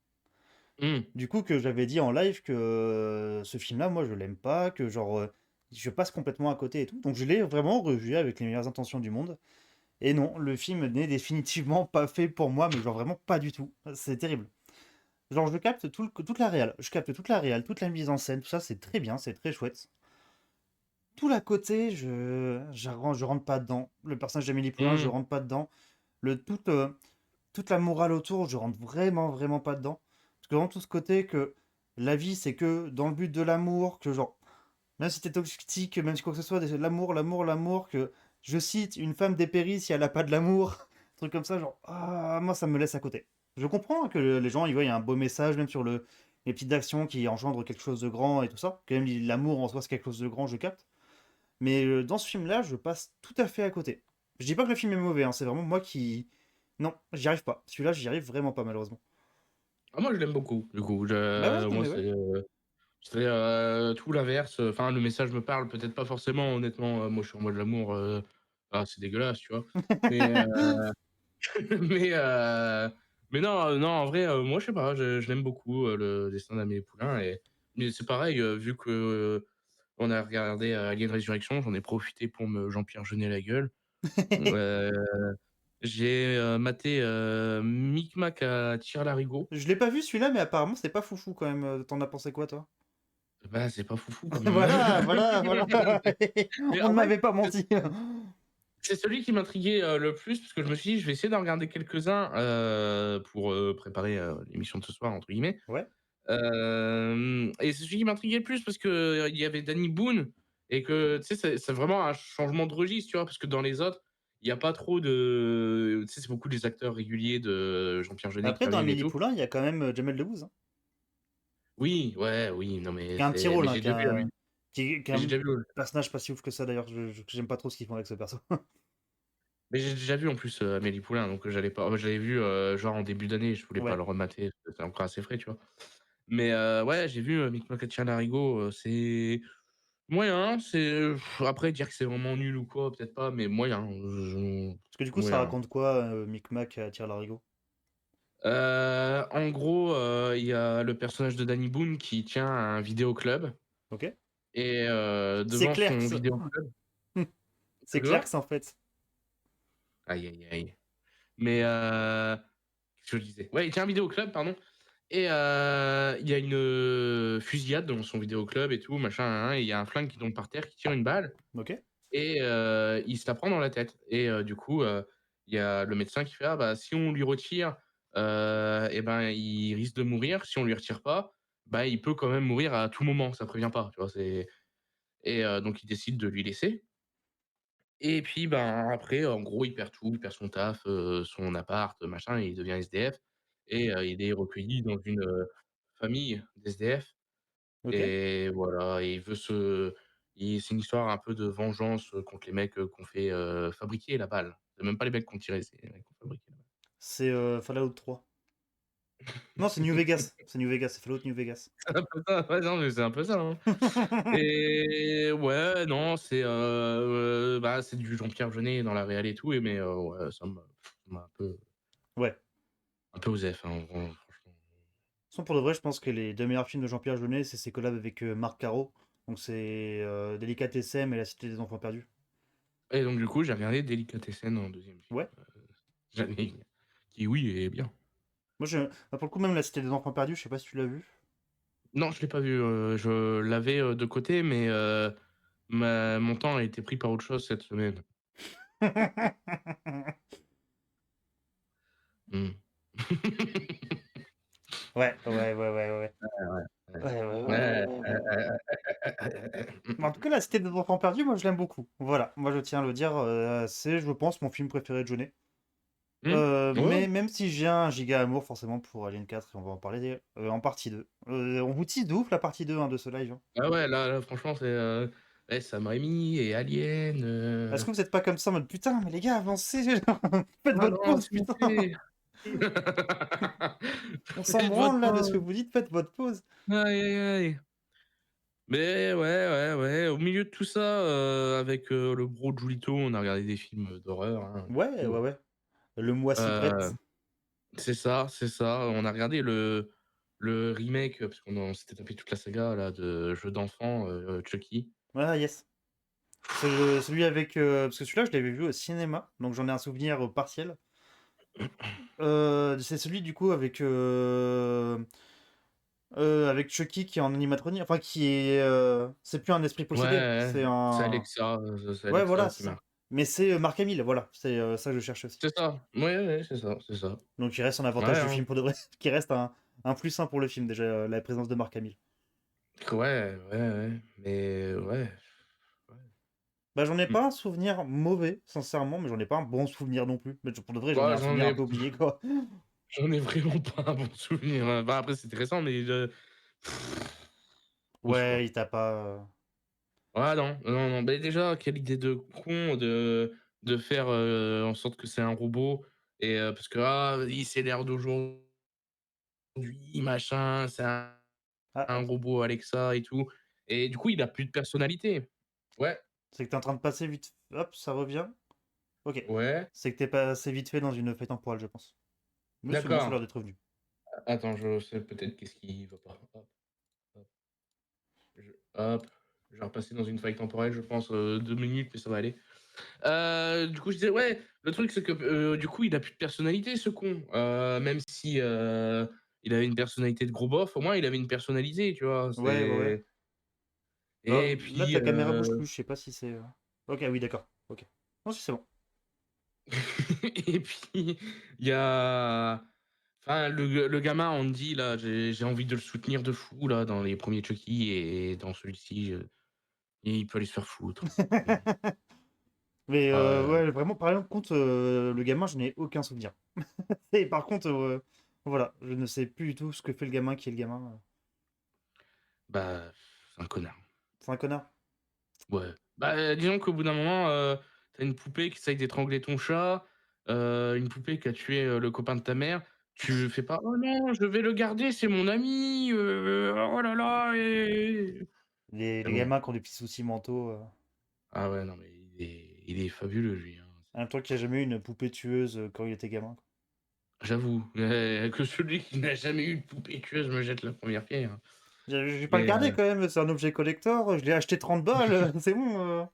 Mmh. Du coup, que j'avais dit en live que ce film-là, moi, je l'aime pas, que genre, je passe complètement à côté et tout. Donc je l'ai vraiment revu avec les meilleures intentions du monde. Et non, le film n'est définitivement pas fait pour moi, mais genre vraiment pas du tout. C'est terrible. Genre, je capte toute la réal, je capte toute la réal, toute la mise en scène, tout ça, c'est très bien, c'est très chouette. Tout l'à côté, je rentre pas dedans. Le personnage d'Amélie Poulain, je Mmh. rentre pas dedans. Toute la morale autour, je rentre vraiment, vraiment pas dedans. Parce que vraiment tout ce côté que la vie, c'est que dans le but de l'amour, que genre, même si t'es toxique, même si quoi que ce soit, l'amour, l'amour, l'amour, que je cite, une femme dépérit si elle a pas de l'amour, un truc comme ça, genre, ah, moi ça me laisse à côté. Je comprends que les gens, ils voient, il y a un beau message, même sur les petites actions qui engendrent quelque chose de grand et tout ça. Que même l'amour en soi, c'est quelque chose de grand, je capte. Mais dans ce film-là, je passe tout à fait à côté. Je dis pas que le film est mauvais, hein, c'est vraiment moi qui. Non, j'y arrive pas. Celui-là, j'y arrive vraiment pas, malheureusement. Ah moi je l'aime beaucoup, du coup, Bah ouais, non moi mais ouais. c'est, tout l'inverse, enfin le message me parle peut-être pas forcément honnêtement, moi je suis en mode l'amour, c'est dégueulasse, tu vois? Mais mais non, non en vrai, moi je sais pas, je l'aime beaucoup, le destin d'Amélie Poulain mais c'est pareil, vu que, on a regardé, Alien Resurrection, j'en ai profité pour me Jean-Pierre Jeunet la gueule. Heu, j'ai, maté, Micmac à Tire-Larigot. Je l'ai pas vu celui-là, mais apparemment, c'est pas foufou quand même. T'en as pensé quoi, toi? Bah, c'est pas foufou quand même. Voilà, voilà, voilà. Mais On ne en vrai, m'avait pas c'est menti. c'est celui qui m'intriguait, le plus parce que je me suis dit: «Je vais essayer d'en regarder quelques-uns, pour, préparer, l'émission de ce soir» entre guillemets. Ouais. Et c'est celui qui m'intriguait le plus parce que, il y avait Danny Boone et que, tu sais, c'est vraiment un changement de registre, tu vois? Parce que dans les autres, il y a pas trop de tu sais, c'est beaucoup des acteurs réguliers de Jean-Pierre Jeunet qui Après, dans reviennent et Amélie tout. Poulain, il y a quand même Jamel Debbouze, hein, Oui, ouais, oui, non mais qui a un petit c'est rôle, mais hein, j'ai déjà vu, qui est mais j'ai un déjà vu, personnage pas si ouf que ça d'ailleurs. J'aime pas trop ce qu'ils font avec ce perso. mais j'ai déjà vu en plus, Amélie Poulain donc j'allais pas moi je l'avais vu, genre en début d'année, je voulais pas Ouais. le remater parce que c'est encore assez frais, tu vois? Mais ouais, j'ai vu, Micmac et Larigot, c'est moyen, après dire que c'est vraiment nul ou quoi, peut-être pas, mais moyen, je Parce que du coup, ça moyen. raconte quoi, Micmac à Tire-Larigot? En gros, il y a le personnage de Danny Boone qui tient un vidéo club Ok. et C'est devant son Clerks. vidéo club C'est de quoi? Clerks en fait. Aïe, aïe, aïe. Mais qu'est-ce que je disais? Ouais, il tient un vidéo club, pardon et il y a une, fusillade dans son vidéo club et tout machin, nin nin et il y a un flingue qui tombe par terre, qui tire une balle Ok. et il se la prend dans la tête et du coup, il y a le médecin qui fait: «Ah bah, si on lui retire, et ben, il risque de mourir. Si on lui retire pas, bah, il peut quand même mourir à tout moment, ça prévient pas», tu vois? Et donc il décide de lui laisser et puis, ben, après, en gros, il perd tout, il perd son taf, son appart, machin et il devient SDF et il est recueilli dans une, famille d'SDF Ok. et voilà et il veut se il c'est une histoire un peu de vengeance, contre les mecs, qui ont fait, fabriquer la balle. C'est même pas les mecs qui ont tiré, c'est les mecs qui ont fabriqué la balle. C'est Fallout 3. Non, c'est New Vegas. C'est New Vegas, c'est Fallout New Vegas. C'est un peu ça, ouais, non, mais c'est un peu ça, hein et ouais, non, bah, c'est du Jean-Pierre Jeunet dans la réal et tout mais ouais, ça m'a Ouais. un peu osef, hein, franchement. Sinon, pour de vrai, je pense que les deux meilleurs films de Jean-Pierre Jeunet, c'est ses collabs avec Marc Caro. Donc c'est Délicatessem et La Cité des Enfants Perdus. Et donc du coup, j'ai regardé Délicatessen en deuxième film, Ouais. J'allais qui oui est bien. Moi, bah, pour le coup, même La Cité des Enfants Perdus, je sais pas si tu l'as vu. Non, je l'ai pas vu, je l'avais, de côté, mais ma mon temps a été pris par autre chose cette semaine. Mmh. Ouais, ouais, ouais, ouais, ouais. Ouais, Ouais, ouais, ouais, ouais, ouais. ouais, ouais, ouais. Mais en tout cas, La Cité des Enfants Perdus, moi, je l'aime beaucoup. Voilà, moi, je tiens à le dire, c'est, je pense, mon film préféré de Jeunet. Mmh. Ouais. Mais même si j'ai un giga amour forcément pour Alien 4 et on va en parler en partie 2. On vous tease de ouf la partie 2 hein, de ce live, hein. Ah ouais, là, franchement, c'est, ouais, Sam Raimi et Alien, Est-ce que vous êtes pas comme ça en mode putain, mais les gars, avancez, genre, faites ah votre non, pause, s'il vous putain, plaît. on s'en Faites votre branle là de ce que pain. vous dites, faites votre pause. Aïe, aïe, aïe. Mais ouais, ouais, ouais, au milieu de tout ça, avec, le bro Julito, on a regardé des films, d'horreur, hein, du Ouais, coup, ouais, ouais. Le mois s'y heu, prête. c'est ça, c'est ça. On a regardé le remake, parce on s'était tapé toute la saga là de jeux d'enfants, Chucky. Ah yes. Celui avec parce que celui-là je l'avais vu au cinéma, donc j'en ai un souvenir partiel. C'est celui du coup avec Chucky qui est en animatronique, enfin qui est c'est plus un esprit Ouais, possédé, ouais, c'est un C'est ouais Alexa voilà, qui c'est ça. marche. Mais c'est Mark Hamill, voilà, c'est ça que je cherche aussi. C'est ça, ouais, ouais, c'est ça, c'est ça. Donc il reste un Ouais, avantage du hein. film pour de vrai, qui reste un plus 1 pour le film déjà, la présence de Mark Hamill. Ouais, ouais, ouais, mais ouais, ouais. Bah, j'en ai Mmh. pas un souvenir mauvais, sincèrement, mais j'en ai pas un bon souvenir non plus. Mais pour de vrai, j'en ai Ouais, un souvenir un peu oublié, quoi. j'en ai vraiment pas un bon souvenir, hein. Bah, après, c'était récent, mais au secours. Ouais, il t'a pas. Ah non, non, non, beh, déjà, quelle idée de con de faire, en sorte que c'est un robot et parce que, ah, oui, c'est l'ère d'aujourd'hui, machin, c'est Ah, un robot Alexa et tout et du coup, il a plus de personnalité. Ouais, c'est que t'es en train de passer vite. Hop, ça revient. Ok. ouais, C'est que t'es passé vite fait dans une faille temporelle, je pense. Mais c'est bon, ça a d'accord. l'air d'être revenu. Attends, je sais peut-être qu'est-ce qui va pas. Hop, hop, hop, je vais repasser dans une faille temporelle, je pense, 2 minutes, mais ça va aller. Du coup, je disais, ouais, le truc, c'est que, du coup, il a plus de personnalité, ce con. Même si, il avait une personnalité de gros bof, au moins, il avait une personnalité, tu vois? Ouais, ouais, ouais. C'est Bah, et là, puis, ta caméra bouge plus, je sais pas si c'est. Ok, oui, d'accord. Ok. Non, si c'est bon. et puis, il y a enfin, le gamin Andy, là, j'ai envie de le soutenir de fou, là, dans les premiers Chucky et dans celui-ci, il peut aller se faire foutre. Mmh. Mais Ouais, ouais, vraiment, par contre, le gamin, je n'ai aucun souvenir. Et par contre, voilà, je ne sais plus du tout ce que fait le gamin qui est le gamin. bah, c'est un connard. C'est un connard. Ouais. Bah, disons qu'au bout d'un moment, tu une poupée qui essaye d'étrangler ton chat, une poupée qui a tué, le copain de ta mère. Tu fais pas: «Oh non, je vais le garder, c'est mon ami, oh là là et» Les, c'est les bon. gamins qui ont des petits soucis mentaux. Ah ouais, non, mais il est fabuleux lui, hein. En même temps qu'il n'y a jamais eu une poupée tueuse quand il était gamin, quoi. J'avoue, que celui qui n'a jamais eu de poupée tueuse me jette la première pierre. Je vais pas le Mais, garder quand même, c'est un objet collector, je l'ai acheté 30 balles, c'est bon.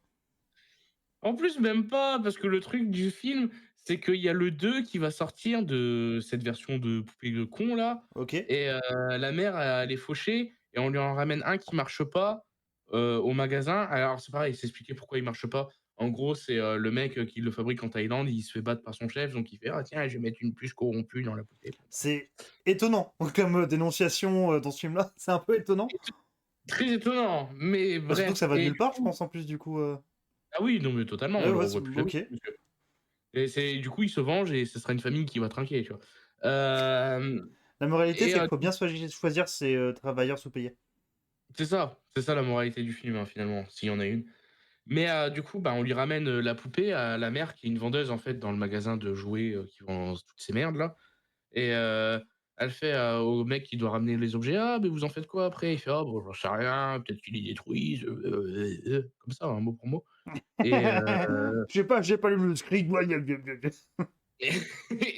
en plus, même pas, parce que le truc du film, c'est qu'il y a le 2 qui va sortir de cette version de poupée de con là Ok. et la mère, elle est fauchée et on lui en ramène un qui marche pas, au magasin. Alors c'est pareil, il s'expliquait pourquoi il marche pas. En gros, c'est, le mec, qui le fabrique en Thaïlande, il se fait battre par son chef, donc il fait: «Ah tiens, je vais mettre une puce corrompue dans la poupée». C'est étonnant comme dénonciation dans ce film-là, c'est un peu étonnant. Très étonnant, mais Bah, surtout que bref ça va de et nulle du part, je coup pense, en plus, du coup. ah oui, non mais totalement, Ouais, on le ouais, revoit plus jamais ok. ce monsieur et c'est du coup, il se venge et ce sera une famille qui va trinquer, tu vois? Hem La moralité, et c'est qu'il faut bien choisir ses travailleurs sous-payés. c'est ça la moralité du film, hein, finalement, s'il y en a une. Mais du coup, bah, on lui ramène, la poupée à la mère qui est une vendeuse, en fait, dans le magasin de jouets, qui vend toutes ces merdes là et elle fait, au mec qui doit ramener les objets: «Ah, mais vous en faites quoi après?» Il fait: «Ah bon, j'en sais rien, peut-être qu'ils les détruisent, comme ça, hein, mot pour mot et J'ai pas lu le script. et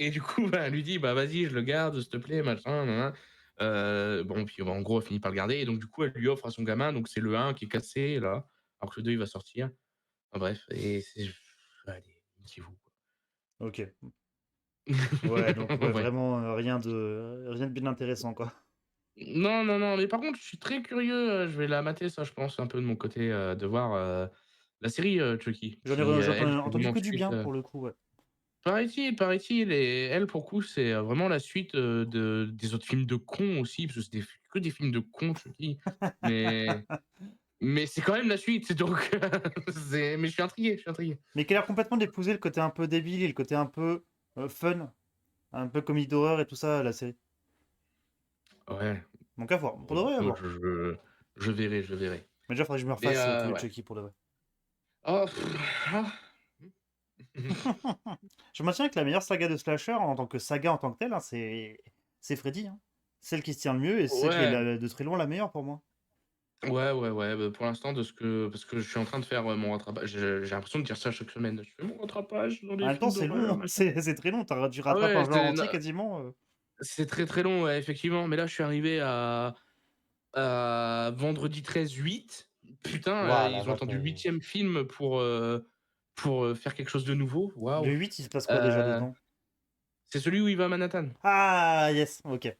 et du coup, bah, elle lui dit: «Bah, vas-y, je le garde, s'il te plaît, machin, nin nin». Bon, puis, bah, en gros, elle finit par le garder et donc du coup, elle lui offre à son gamin, donc c'est le un qui est cassé là, alors que le 2 il va sortir. Enfin bref et c'est allez, niquez-vous, quoi. Ok. Ouais, donc ouais, Ouais. vraiment rien de bien intéressant, quoi. Non, non, non, mais par contre, je suis très curieux, je vais la mater ça, je pense, un peu de mon côté, de voir, la série, Chucky qui, J'en elle, ai c'est entendu vraiment que du suite, bien pour le coup, ouais. paraît-il et elle, pour le coup, c'est, vraiment la suite, des autres films de cons aussi, parce que c'est que des films de cons, Chucky, mais c'est quand même la suite, donc c'est mais je suis intrigué, je suis intrigué. Mais qui a l'air complètement d'épouser le côté un peu débile et le côté un peu fun, un peu comédie d'horreur et tout ça, la série. Ouais, Donc à voir. Pour de bon, vrai, à écoute, voir. je verrai, je verrai. Mais déjà, faudrait que je me Mais refasse tous les ouais. Chucky pour de vrai. Oh, ah. Je maintiens que la meilleure saga de slasher en tant que saga en tant que telle, hein, c'est Freddy, hein. Celle qui se tient le mieux et c'est celle qui est Ouais, de très loin la meilleure pour moi. ouais, bah, pour l'instant de ce que parce que je suis en train de faire, mon rattrapage, j'ai l'impression de dire ça chaque semaine. Je fais mon rattrapage dans En les même temps, films c'est long, d'horreur, hein. machin. C'est très long. Tu Ah rattrapes ouais, un genre c'est non, entier quasiment. c'est très, très long, ouais, effectivement, mais là, je suis arrivé à vendredi 13/8. Putain, Waouh, la ils ont vache. attendu le 8e film pour, faire quelque chose de nouveau. Le Waouh! 8, il se passe quoi déjà Heu, dedans? c'est celui où il va à Manhattan. Ah, yes, ok.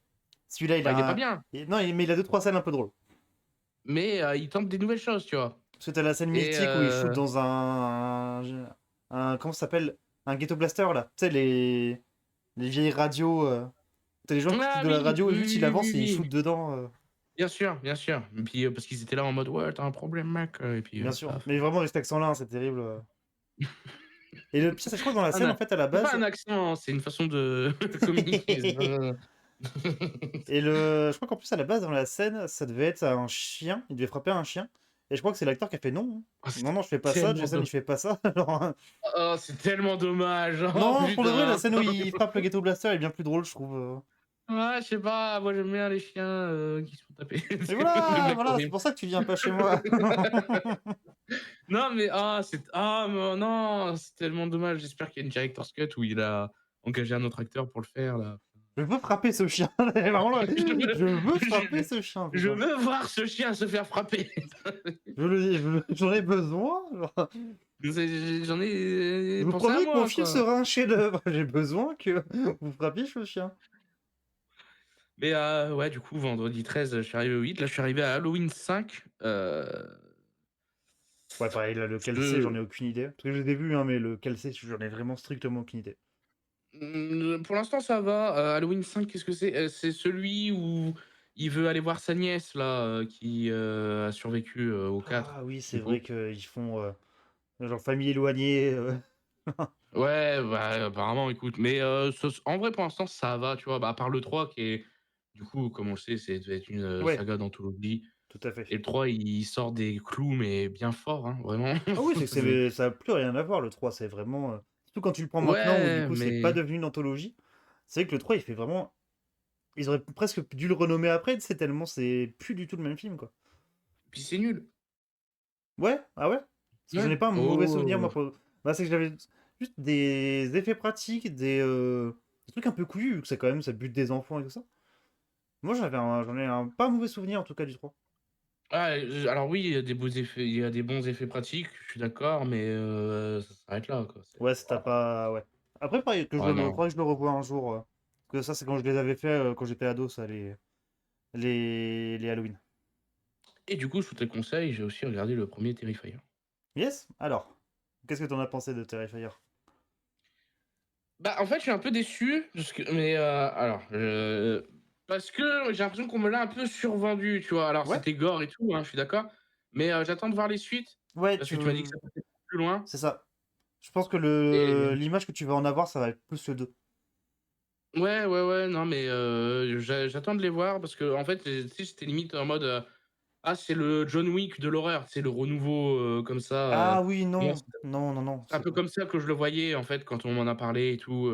Celui-là, il Bah, il est a pas un. bien, Non, mais il a deux, trois scènes un peu drôles. mais il tente des nouvelles choses, tu vois? Parce que t'as la scène Et mythique où il shoot dans comment ça s'appelle? Un ghetto blaster là. Tu sais, les vieilles radios. T'as les gens qui shootent ah de la oui, radio et oui, juste il oui, oui, avance et il oui. shoot dedans. Bien sûr, bien sûr. Et puis, parce qu'ils étaient là en mode: «Ouais, tu as un problème mec», et puis, Bien sûr. paf. Mais vraiment, avec cet accent-là, hein, c'est terrible. Et le pire, c'est que je crois que dans la Ah scène, non, en fait, à la c'est pas base. un accent, hein, c'est une façon de communiquer. Et je crois qu'en plus, à la base, dans la scène, ça devait être un chien. Il devait frapper un chien. Et je crois que c'est l'acteur qui a fait non, hein. Oh, Non, c'est non, je fais pas ça. tellement Jason, il fait pas ça. oh, c'est tellement dommage. Oh Non, pour de vrai, la putain. scène où il frappe le ghetto blaster est bien plus drôle, je trouve. Ouais, je sais pas, moi j'aime bien les chiens, qui se font taper. Mais C'est le voilà, mec voilà, c'est horrible. pour ça que tu viens pas chez moi. Non mais mais non, c'est tellement dommage. J'espère qu'il y a une director's cut où il a engagé un autre acteur pour le faire là. Je veux frapper ce chien. Vraiment, là, Je veux je veux frapper je ce chien, je putain. veux voir ce chien se faire frapper. J'en ai besoin. Genre. J'en ai Je vous pensé à promets que mon moi, film quoi. sera un chef-d'œuvre. J'ai besoin que vous frappiez ce chien. Mais ouais, du coup, vendredi 13, je suis arrivé au 8. Là, je suis arrivé à Halloween 5. Ouais, pareil, là, lequel c'est, j'en Je ai aucune idée. Parce que je les ai vus, hein, mais lequel c'est, j'en ai vraiment strictement aucune idée. pour l'instant, ça va. Halloween 5, qu'est-ce que c'est? C'est celui où il veut aller voir sa nièce là, qui, a survécu, au 4, Ah oui, du c'est vrai coup. qu'ils font genre famille éloignée. Ouais, bah, apparemment, écoute, mais en vrai, pour l'instant, ça va, tu vois? Bah, à part le 3 qui est du coup, comme on le sait, c'est devait être une, Ouais, saga d'anthologie. tout à fait. Et le 3, il sort des clous, mais bien fort, hein, vraiment. Ah oui, C'est ça n'a plus rien à voir, le 3 c'est vraiment. Surtout quand tu le prends maintenant, où du ouais, coup, c'est pas mais devenu une anthologie. C'est vrai que le 3 il fait vraiment. Ils auraient presque dû le renommer après, c'est tellement c'est plus du tout le même film, quoi. puis c'est nul. Ouais, ah ouais? Parce que j'en Ouais. ai pas un mauvais souvenir, Oh! moi. Bah, c'est que j'avais juste des effets pratiques, des trucs un peu couillus, vu que c'est quand même, ça bute des enfants et tout ça. Moi, j'en ai un pas mauvais souvenir, en tout cas, du 3. Ah, alors oui, il y a des bons effets pratiques, je suis d'accord, mais ça s'arrête là, quoi. C'est Ouais, c'était pas. Ouais. Après, pareil, ouais, non. faudrait que je le revoie un jour. Parce que ça, c'est quand je les avais fait, quand j'étais ado, ça, les Halloween. Et du coup, je te conseille, j'ai aussi regardé le premier Terrifier. Yes? Alors, qu'est-ce que t'en as pensé de Terrifier? Bah, en fait, je suis un peu déçu parce que mais alors, parce que j'ai l'impression qu'on me l'a un peu survendu, tu vois? Alors Ouais? c'était gore et tout, hein, je suis d'accord, mais j'attends de voir les suites Ouais, parce que tu m'as dit que ça partait plus loin c'est ça. Je pense que et l'image que tu vas en avoir, ça va être plus le 2. ouais, non, mais j'attends de les voir parce qu'en fait, tu sais, j'étais limite en mode, ah, c'est le John Wick de l'horreur, c'est le renouveau, comme ça, Ah oui, moi, non. Non, non, non. c'est un peu comme ça que je le voyais, en fait, quand on m'en a parlé et tout,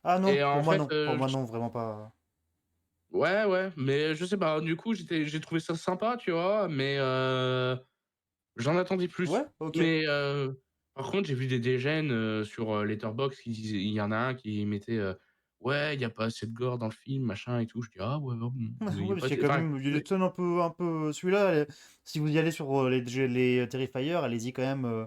Ah non, et pour en moi, fait, non. Pour moi, non, vraiment pas. ouais, mais je sais pas, du coup, j'ai trouvé ça sympa, tu vois? Mais j'en attendais plus. Ouais, ok. Mais par contre, j'ai vu des dégènes, sur, Letterboxd qui disaient il y en a un qui mettait, «Ouais, il y a pas assez de gore dans le film, machin et tout». Je dis: «Ah ouais, bon, il y Ouais, a parce pas qu'il y assez» a quand enfin, même. Il y a des oui. tonnes un peu. Celui-là, si vous y allez sur les Terrifier, allez-y quand même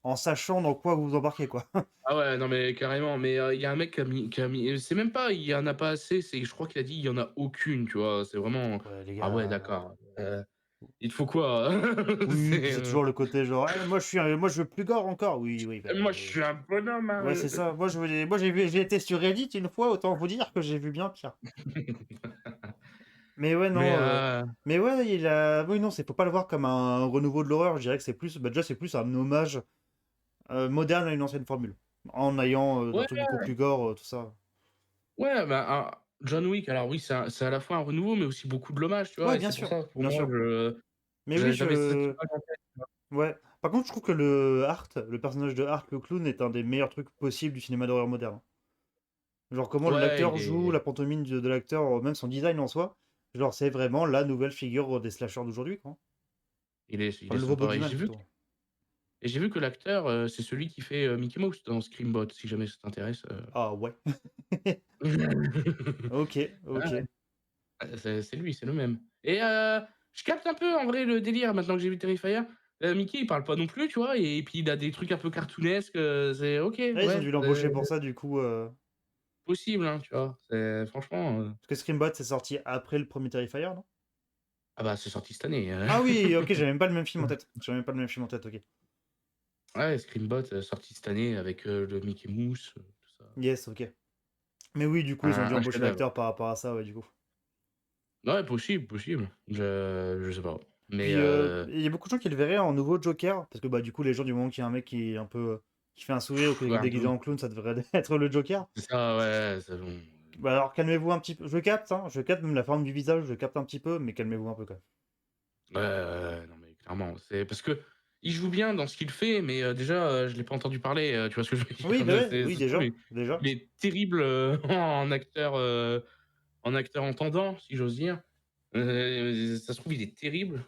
en sachant dans quoi vous vous embarquez, quoi. Ah ouais, non mais carrément, mais il y a un mec qui a mis c'est même pas il y en a pas assez, c'est je crois qu'il a dit: «Il y en a aucune», tu vois? C'est vraiment: Ouais, les «Ah ouais, gars. d'accord, il te faut quoi?» Oui, puis C'est, c'est toujours le côté genre, eh, moi je veux plus gore encore. Oui, oui, bah, «Moi, je suis un bonhomme, hein, ouais, c'est ça. Moi j'ai été sur Reddit une fois, autant vous dire que j'ai vu bien pire. Mais ouais, Mais non. Mais ouais, oui, non, faut pas le voir comme un renouveau de l'horreur. Je dirais que c'est plus, bah, déjà, c'est plus un hommage moderne à une ancienne formule. En ayant un Ouais, truc beaucoup plus gore, tout ça. ouais, bah, John Wick, alors oui, c'est à la fois un renouveau, mais aussi beaucoup de l'hommage, tu vois? Ouais, Et bien c'est pour sûr, ça, pour bien moi, sûr. Mais oui, j'avais cette image en tête, tu vois? ouais. Par contre, je trouve que le personnage de Hart, le clown, est un des meilleurs trucs possibles du cinéma d'horreur moderne. Genre comment Ouais, l'acteur il joue, est la pantomime de l'acteur, même son design en soi. Genre, c'est vraiment la nouvelle figure des slashers d'aujourd'hui, quoi. il Enfin, est le nouveau sympa Bogeyman, plutôt. et j'ai vu que l'acteur, c'est celui qui fait, Mickey Mouse dans Scream si jamais ça t'intéresse, Ah ouais. Ok, Ah ok. ouais, c'est lui, c'est le même et je capte un peu en vrai le délire maintenant que j'ai vu Terrifier. Mickey il parle pas non plus, tu vois? Et puis il a des trucs un peu cartoonesques, c'est OK, Ouais, ils ont ouais, dû c'est l'embaucher pour ça, du coup. possible, hein, tu vois? C'est franchement, Parce que Screambot, c'est sorti après le premier Terrifier, non? ah bah, c'est sorti cette année, Ah oui, ok, j'avais même pas le même film en tête. J'avais même pas le même film en tête, ok. ouais, Scream sorti cette année avec, le Mickey Mouse, tout ça. Yes, ok. Mais oui, du coup, ils ont dû Un embaucher chef-d'œuvre. l'acteur par rapport à ça, ouais, du coup. Ouais, possible, possible. Je sais pas. Mais Puis, il y a beaucoup de gens qui le verraient en nouveau Joker, parce que, bah, du coup, les gens, du moment qu'il y a un mec qui est un peu, qui fait un sourire ou qui est ouais, un déguisé peu. en clown, ça devrait être le Joker. C'est ça, ouais, c'est bon. Bah, alors, calmez-vous un petit peu. Je capte, hein, je capte même la forme du visage, je capte un petit peu, mais calmez-vous un peu, quand même. Ouais, ouais, ouais, non, mais clairement, c'est parce que il joue bien dans ce qu'il fait, mais déjà, je l'ai pas entendu parler, tu vois ce que je veux dire? Oui, bah ouais, C'est oui, ça se trouve, déjà, déjà. il est terrible, en acteur entendant, si j'ose dire. Ça se trouve, il est terrible,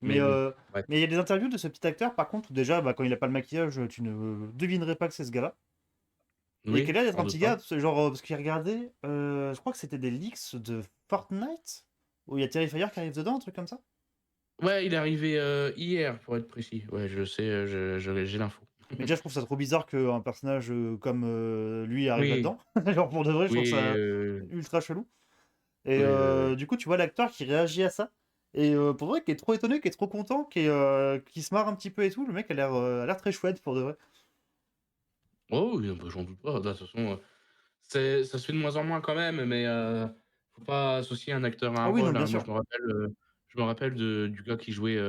Mais mais bon, euh, bref. mais il y a des interviews de ce petit acteur, par contre, où déjà, bah, quand il a pas le maquillage, tu ne devinerais pas que c'est ce gars-là. Et qui a Oui, l'air d'être j'en un doute petit pas. gars, genre, parce qu'il regardait, je crois que c'était des leaks de Fortnite, où il y a Terrifier qui arrive dedans, un truc comme ça. Ouais, il est arrivé, hier, pour être précis. Ouais, je sais, j'ai l'info. Mais déjà, je trouve ça trop bizarre qu'un personnage comme lui arrive Oui, là-dedans. Genre, pour de vrai, je trouve oui, ça ultra chelou. Et oui, oui. du coup, tu vois l'acteur qui réagit à ça. Et pour de vrai, qui est trop étonné, qui est trop content, qui se marre un petit peu et tout. Le mec a l'air très chouette pour de vrai. Oh oui, bah, j'en doute pas. Bah, de toute façon, ça se fait de moins en moins quand même, mais faut pas associer un acteur à un Ah oui, non, rôle, bien hein. Moi, sûr. je me rappelle du gars qui jouait,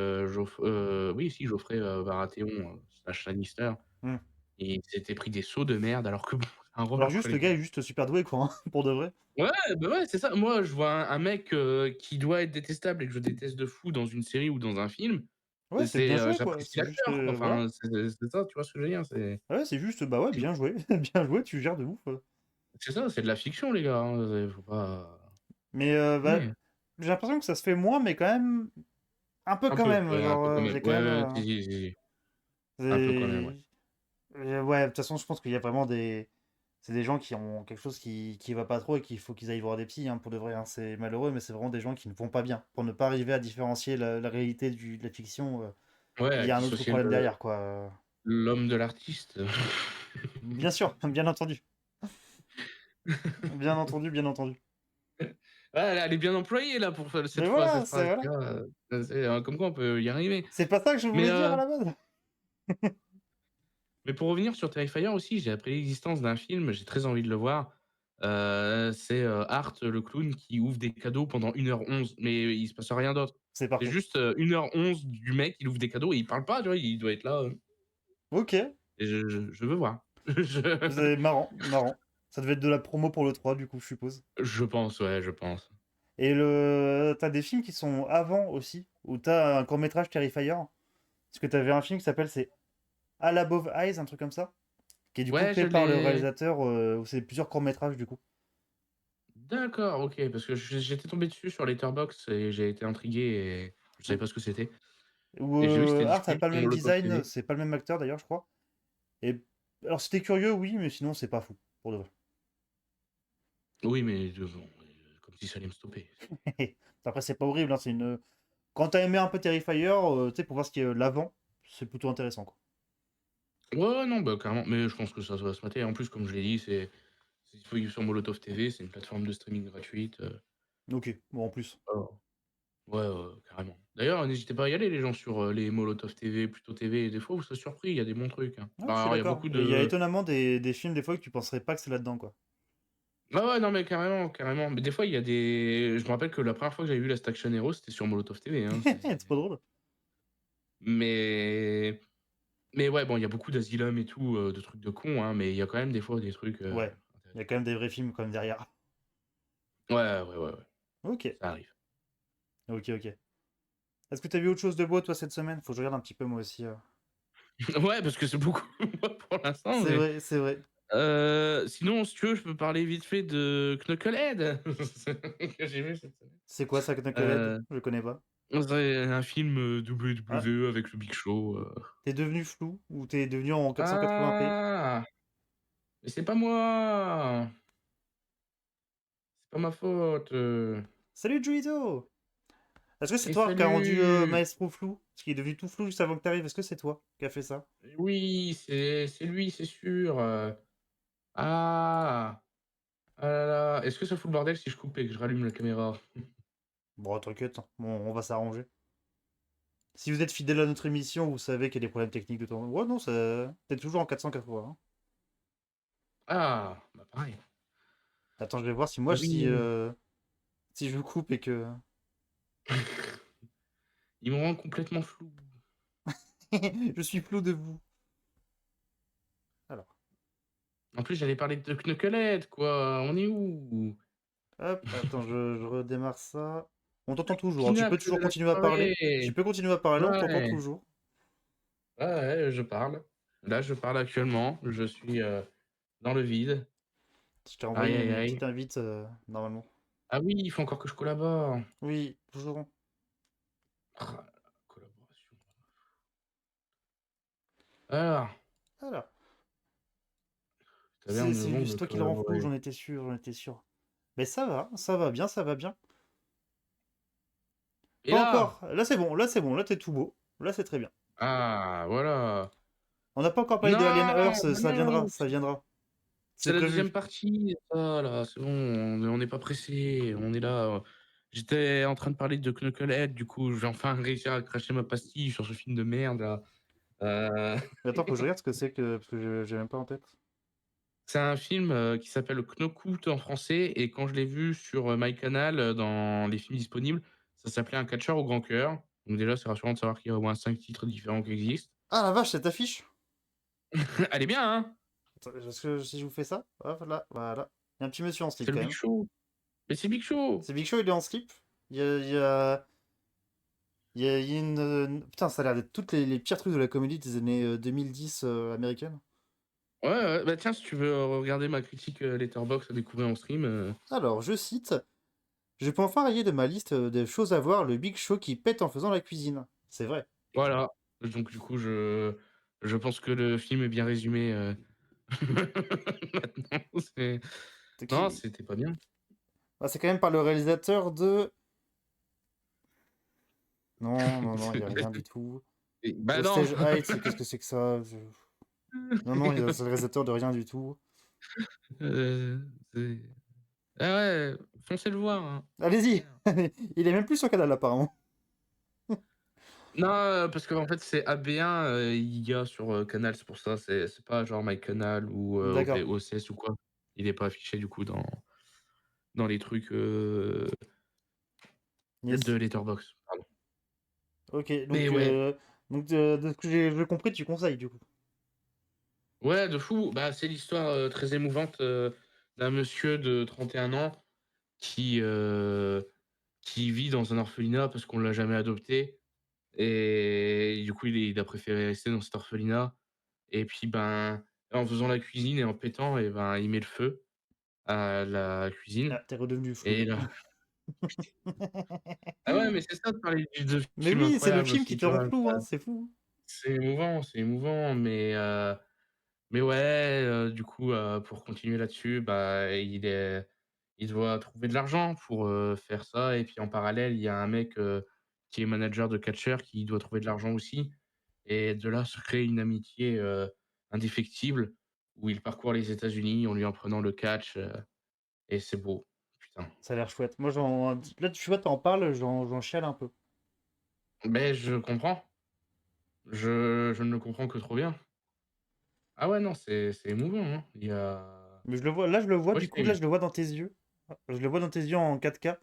oui, si, Geoffrey, Baratheon, slash Lannister. Hmm. Et il s'était pris des sauts de merde alors que bon, c'est un rôle Alors juste, le gars incroyable. est juste super doué, quoi, hein, pour de vrai. Ouais, bah, ouais, c'est ça. Moi, je vois un mec, qui doit être détestable et que je déteste de fou dans une série ou dans un film, Ouais, c'est bien joué, quoi. j'apprécie C'est juste, l'acteur, quoi. voilà. Enfin, c'est ça, tu vois ce que je veux dire? Ouais, c'est juste, bah ouais, bien joué. Bien joué, tu gères de ouf. C'est ça, c'est de la fiction, les gars, hein, faut pas Mais bah, mais j'ai l'impression que ça se fait moins, mais quand même, un peu quand même. un Genre, peu quand même. j'ai quand Ouais, même. ouais, si, si, si, si. Un peu quand même, ouais. C'est- Ouais, de toute façon, je pense qu'il y a vraiment des. C'est des gens qui ont quelque chose qui va pas trop et qu'il faut qu'ils aillent voir des psys, hein, pour de vrai, hein. C'est malheureux, mais c'est vraiment des gens qui ne vont pas bien. Pour ne pas arriver à différencier la réalité de la fiction, Ouais, il à y a un autre dissocier problème derrière, quoi. l'homme de l'artiste. Bien sûr, bien entendu. Bien entendu, bien entendu. Ah, elle est bien employée là pour faire Mais cette voilà, c'est phrase, tu voilà. vois? Comme quoi on peut y arriver. C'est pas ça que je Mais, voulais dire à la base. mais pour revenir sur Terrifier aussi, j'ai appris l'existence d'un film, j'ai très envie de le voir. C'est, Art le clown qui ouvre des cadeaux pendant 1h11, mais il se passe rien d'autre. C'est C'est parfait. juste, 1h11 du mec, il ouvre des cadeaux et il parle pas, tu vois? Il doit être là, Ok, et je veux voir. Je c'est marrant, marrant. Ça devait être de la promo pour le 3 du coup, je suppose. je pense, ouais, je pense. Et t'as des films qui sont avant aussi, où t'as un court-métrage Terrifier. Parce que t'avais un film qui s'appelle c'est All Above Eyes, un truc comme ça, qui est du coup Ouais, fait je par le l'ai réalisateur, où c'est plusieurs courts-métrages du coup. d'accord, OK, parce que j'étais tombé dessus sur Letterboxd et j'ai été intrigué et je savais pas ce que c'était Où et j'ai vu que c'était Art a disponible pas le sur même Molotov design, TV. c'est pas le même acteur d'ailleurs, je crois. Et alors c'était curieux, oui, mais sinon c'est pas fou, pour de vrai. Oui, mais bon, comme si ça allait me stopper. Après, c'est pas horrible, hein, c'est une. Quand t'as aimé un peu Terrifier, tu sais, pour voir ce qu'il y a l'avant, c'est plutôt intéressant, quoi. Ouais, ouais, non, bah, carrément, mais je pense que ça va se mater. En plus, comme je l'ai dit, c'est disponible sur Molotov TV, c'est une plateforme de streaming gratuite, Ok, bon, en plus. oh, ouais, carrément. D'ailleurs, n'hésitez pas à y aller les gens sur, les Molotov TV, Plutôt TV, des fois vous serez surpris, il y a des bons trucs, hein. Ouais, je suis Alors il y a d'accord. beaucoup Et il y a de étonnamment des films, des fois, que tu penserais pas que c'est là-dedans, quoi. ah ouais, non, mais carrément, carrément. Mais des fois, il y a des je me rappelle que la première fois que j'avais vu Last Action Hero, c'était sur Molotov TV, hein, c'est C'est trop drôle. mais Mais ouais, bon, il y a beaucoup d'Asylum et tout, de trucs de cons, hein, mais il y a quand même des fois des trucs, Ouais, il y a intéressants. quand même des vrais films quand même derrière. Ouais, Ok, ça arrive. ok. Est-ce que t'as vu autre chose de beau, toi, cette semaine? Faut que je regarde un petit peu, moi aussi. Ouais, parce que c'est beaucoup pour l'instant, C'est mais vrai, c'est vrai. sinon, si tu veux, je peux parler vite fait de Knucklehead que j'ai vu cette semaine. C'est quoi ça, Knucklehead? Heu, Je connais pas. c'est un film, Ah, WWE avec le Big Show. t'es devenu flou ou t'es devenu en 480p? Ah! Mais c'est pas moi! C'est pas ma faute. Salut Juito! Est-ce que c'est Et toi qui a rendu salut! Maestro flou? Parce qu'il est devenu tout flou juste avant que t'arrives. Est-ce que c'est toi qui a fait ça? Oui, c'est lui, c'est sûr. Ah! Ah là là, est-ce que ça fout le bordel si je coupe et que je rallume la caméra? Bon, t'inquiète, bon, on va s'arranger. Si vous êtes fidèle à notre émission, vous savez qu'il y a des problèmes techniques de temps. Ouais, non, ça... t'es toujours en 480, hein. Ah! Bah, pareil. Attends, je vais voir si moi, Bah oui. si je coupe et que... Il me rend complètement flou. je suis flou de vous. Alors, En plus, j'allais parler de Knucklehead, quoi. On est où? hop, attends, je redémarre ça. On t'entend toujours, hein. Tu peux Kidnap toujours la continuer à parler. Tu soirée! peux continuer à parler, on t'entend Ouais, toujours. ouais, je parle. Là, je parle actuellement. Je suis, dans le vide. Je t'ai Aïe, envoyé aïe, une aïe. petite invite, normalement. Ah oui, il faut encore que je collabore. Oui, toujours. Ah là là, collaboration. Alors, Alors, tu l'air de me c'est vendre juste de toi qui le rend flou, collaborer. j'en étais sûr, j'en étais sûr. Mais ça va bien, ça va bien. Et Pas là? encore. Là c'est bon, là t'es tout beau. Là c'est très bien. Ah, voilà. On n'a pas encore parlé de Alien Non, Earth, bah non, ça viendra. c'est C'est la deuxième prévu. partie. Ça, là, c'est bon, on n'est pas pressé. On est là. J'étais en train de parler de Knucklehead, du coup, je vais enfin réussir à cracher ma pastille sur ce film de merde, là. Euh, Mais attends, faut que je regarde ce que c'est que. Parce que j'ai même pas en tête. c'est un film qui s'appelle Knockout en français, et quand je l'ai vu sur MyCanal, dans les films disponibles, ça s'appelait Un catcheur au grand cœur. Donc déjà, c'est rassurant de savoir qu'il y a au moins 5 titres différents qui existent. Ah la vache, cette affiche! Elle est bien, hein? Attends, est-ce que si je vous fais ça, hop là, voilà. Il y a un petit monsieur en slip C'est le quand Big même. Show. Mais c'est Big Show. C'est Big Show, il est en slip. Il y a une. Putain, ça a l'air d'être toutes les pires trucs de la comédie des années 2010 américaines. Ouais, bah tiens, si tu veux regarder ma critique Letterboxd à découvrir en stream. Alors, je cite. Je peux enfin rayer de ma liste des choses à voir le Big Show qui pète en faisant la cuisine. C'est vrai. Voilà. Donc du coup, je pense que le film est bien résumé. Maintenant, C'est non, qui? c'était pas bien. Ah, c'est quand même par le réalisateur de. Non, il n'y a rien du tout. Bah non. Ostage Heights, qu'est-ce que c'est que ça? Non, c'est le réalisateur de rien du tout. Euh, c'est- Ah ouais, foncez le voir, hein. Allez-y! Il est même plus sur Canal apparemment. Non, parce qu'en fait, c'est AB1, il y a sur Canal, c'est pour ça. C'est pas genre MyCanal ou D'accord. OCS ou quoi. Il est pas affiché du coup dans les trucs de Yes. Letterboxd. Pardon. Ok, Mais ouais, donc de ce que j'ai compris, tu conseilles du coup. ouais, de fou. Bah, c'est l'histoire très émouvante d'un monsieur de 31 ans qui, euh, qui vit dans un orphelinat parce qu'on l'a jamais adopté. Et du coup, il a préféré rester dans cet orphelinat. Et puis, ben, en faisant la cuisine et en pétant, et ben, il met le feu à la cuisine. Ah, t'es redevenu flou Et du là, coup. ah ouais, mais c'est ça de parler de Mais films oui, c'est le incroyables film qui aussi, te tu rend vois. flou, hein, c'est fou. C'est émouvant, mais ouais, du coup, pour continuer là-dessus, bah, il doit trouver de l'argent pour, faire ça, et puis en parallèle, il y a un mec, qui est manager de catcheur qui doit trouver de l'argent aussi, et de là se crée une amitié, indéfectible, où il parcourt les États-Unis en lui apprenant le catch, et c'est beau. Putain. Ça a l'air chouette. Moi, là, tu vois, t'en parles, j'en chiale un peu. Mais je comprends. Je ne le comprends que trop bien. Ah ouais, non, c'est émouvant, hein. Il y a Mais je le vois, là, je le vois, moi du coup, là, j'étais je le vois dans tes yeux. Je le vois dans tes yeux en 4K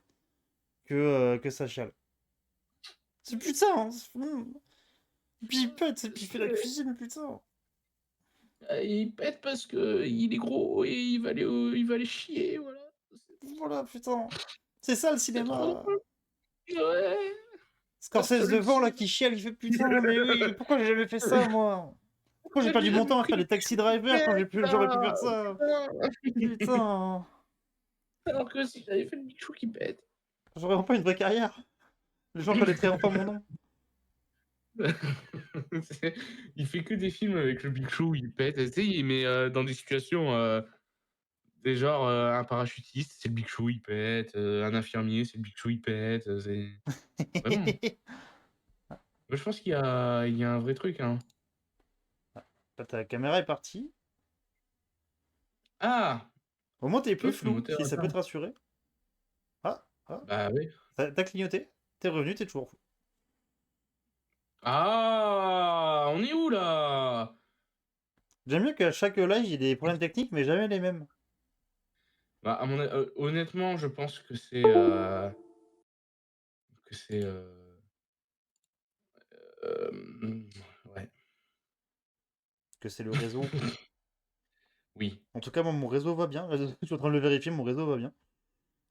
que ça chiale. C'est plus de ça, hein. Puis il pète, et puis il fait la cuisine, putain. Il pète parce que il est gros et il va aller chier, voilà. Voilà, putain. C'est ça le C'est trop cinéma. drôle. Ouais, Scorsese devant, là, Astolucci. qui chiale, il fait putain, mais oui, pourquoi j'ai jamais fait ça, moi? Pourquoi j'ai Pourquoi j'ai perdu mon jamais temps à pris faire le des taxi drivers quand Big j'aurais pu là? faire ça? Putain! Putain, Alors que si j'avais fait le Big Show qui pète. j'aurais enfin une vraie carrière. Les gens connaîtraient enfin mon nom. C'est il fait que des films avec le Big Show où il pète, tu sais, il met, dans des situations, des genres, un parachutiste, c'est le Big Show, il pète, un infirmier, c'est le Big Show, il pète, c'est vraiment. Moi, je pense qu'il y a un vrai truc, hein. Là, ta caméra est partie. Ah! Au moins, t'es plus Hop, le flou, moteur si ça peut attend. te rassurer. Ah, ah, Bah, oui. t'as clignoté. T'es revenu, t'es toujours flou. Ah! On est où là? J'aime bien qu'à chaque live, il y ait des problèmes techniques, mais jamais les mêmes. Bah, à mon a honnêtement, je pense que c'est, hem, ouais. Que c'est le réseau. Oui. En tout cas, moi, mon réseau va bien. Là, je suis en train de le vérifier, mon réseau va bien.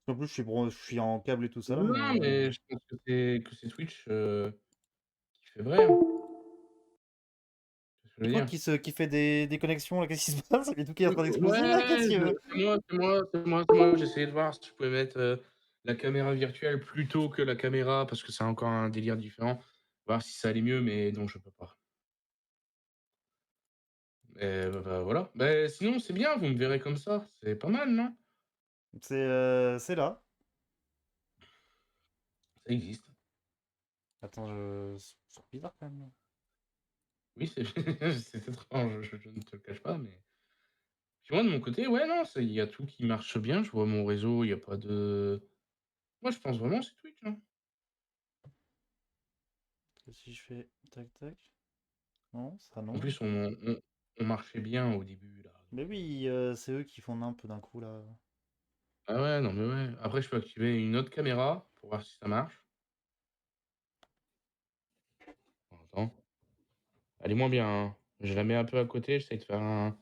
En plus, je suis en câble et tout ça, là, Non, mais... mais je pense que c'est Twitch, qui fait vrai, hein. C'est ce que je C'est veux quoi dire. qui fait des connexions, là? Qu'est-ce qui se passe? Il y a tout qui est en train d'exploser, là? Qu'est-ce Ouais, qu'il veut? c'est moi. J'essayais de voir si je pouvais mettre, la caméra virtuelle plutôt que la caméra parce que c'est encore un délire différent. Voir si ça allait mieux, mais non, je peux pas. Et bah, voilà. Beh, sinon, c'est bien, vous me verrez comme ça, c'est pas mal, non? C'est là. Ça existe. Attends, c'est bizarre, quand même. Oui, c'est c'est étrange, je ne te le cache pas, mais puis moi, de mon côté, ouais, non, il y a tout qui marche bien. Je vois mon réseau, il y a pas de moi, je pense vraiment que c'est Twitch, hein. Si je fais tac, tac... Non, ça En non. plus, on marchait bien au début, là, Mais donc oui, c'est eux qui font nimp d'un coup, là. ah ouais, non, mais ouais. Après, je peux activer une autre caméra pour voir si ça marche. Attends. Elle est moins bien, hein. Je la mets un peu à côté, j'essaie de faire un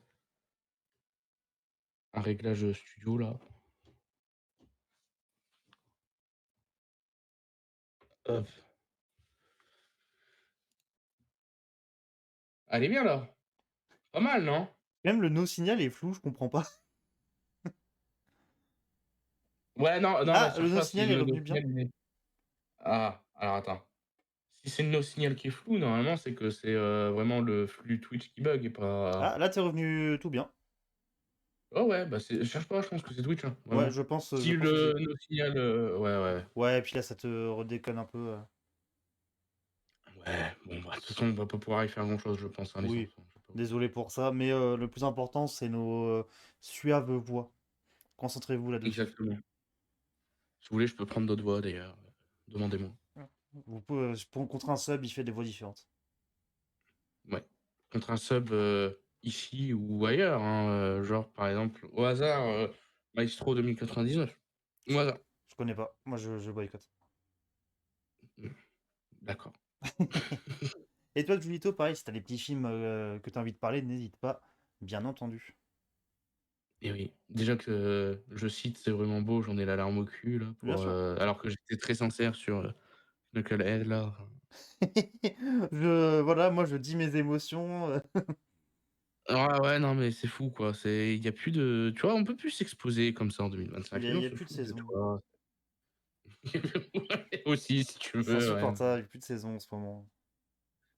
réglage, studio, là. Hop. Elle est bien, là. Pas mal, non? Même le no signal est flou, je comprends pas. Ouais, non, non, elle Ah, le cherche no pas, c'est signal est le revenu bien. signal, ah, alors attends. Si c'est le no signal qui est flou, normalement, c'est que c'est, vraiment le flux Twitch qui bug et pas Ah, là, t'es revenu tout bien. oh ouais, bah, cherche pas, je pense que c'est Twitch, hein, Ouais, vraiment. je Si pense le aussi. no signal, ouais, ouais. Ouais, et puis là, ça te redéconne un peu. Ouais, bon, bah, de toute façon, on va pas pouvoir y faire grand-chose, je pense, hein, les Oui, enfants, je sais pas vous. désolé pour ça, mais le plus important, c'est nos suaves voix. Concentrez-vous là-dessus. Exactement. Si vous voulez, je peux prendre d'autres voix d'ailleurs, demandez-moi. Vous pouvez, contre un sub, il fait des voix différentes. Ouais. Contre un sub, ici ou ailleurs, hein, genre, par exemple, au hasard, Maestro 2099. Au hasard. Je connais pas. Moi, je boycotte. Mmh, d'accord. Et toi, Julito, pareil, si t'as des petits films que t'as envie de parler, n'hésite pas, bien entendu. Et oui, déjà que je cite «C'est vraiment beau», j'en ai la larme au cul là Bien pour, sûr. alors que j'étais très sincère sur, Knucklehead là, enfin. Voilà, moi, je dis mes émotions. Ah ouais, non mais c'est fou quoi, il y a plus de tu vois, on peut plus s'exposer comme ça en Il 2025. y a, Les il gens y a se plus de foutent de saison. toi. Ouais, aussi si tu C'est veux, ouais. insupportable, il y a plus de saison en ce moment.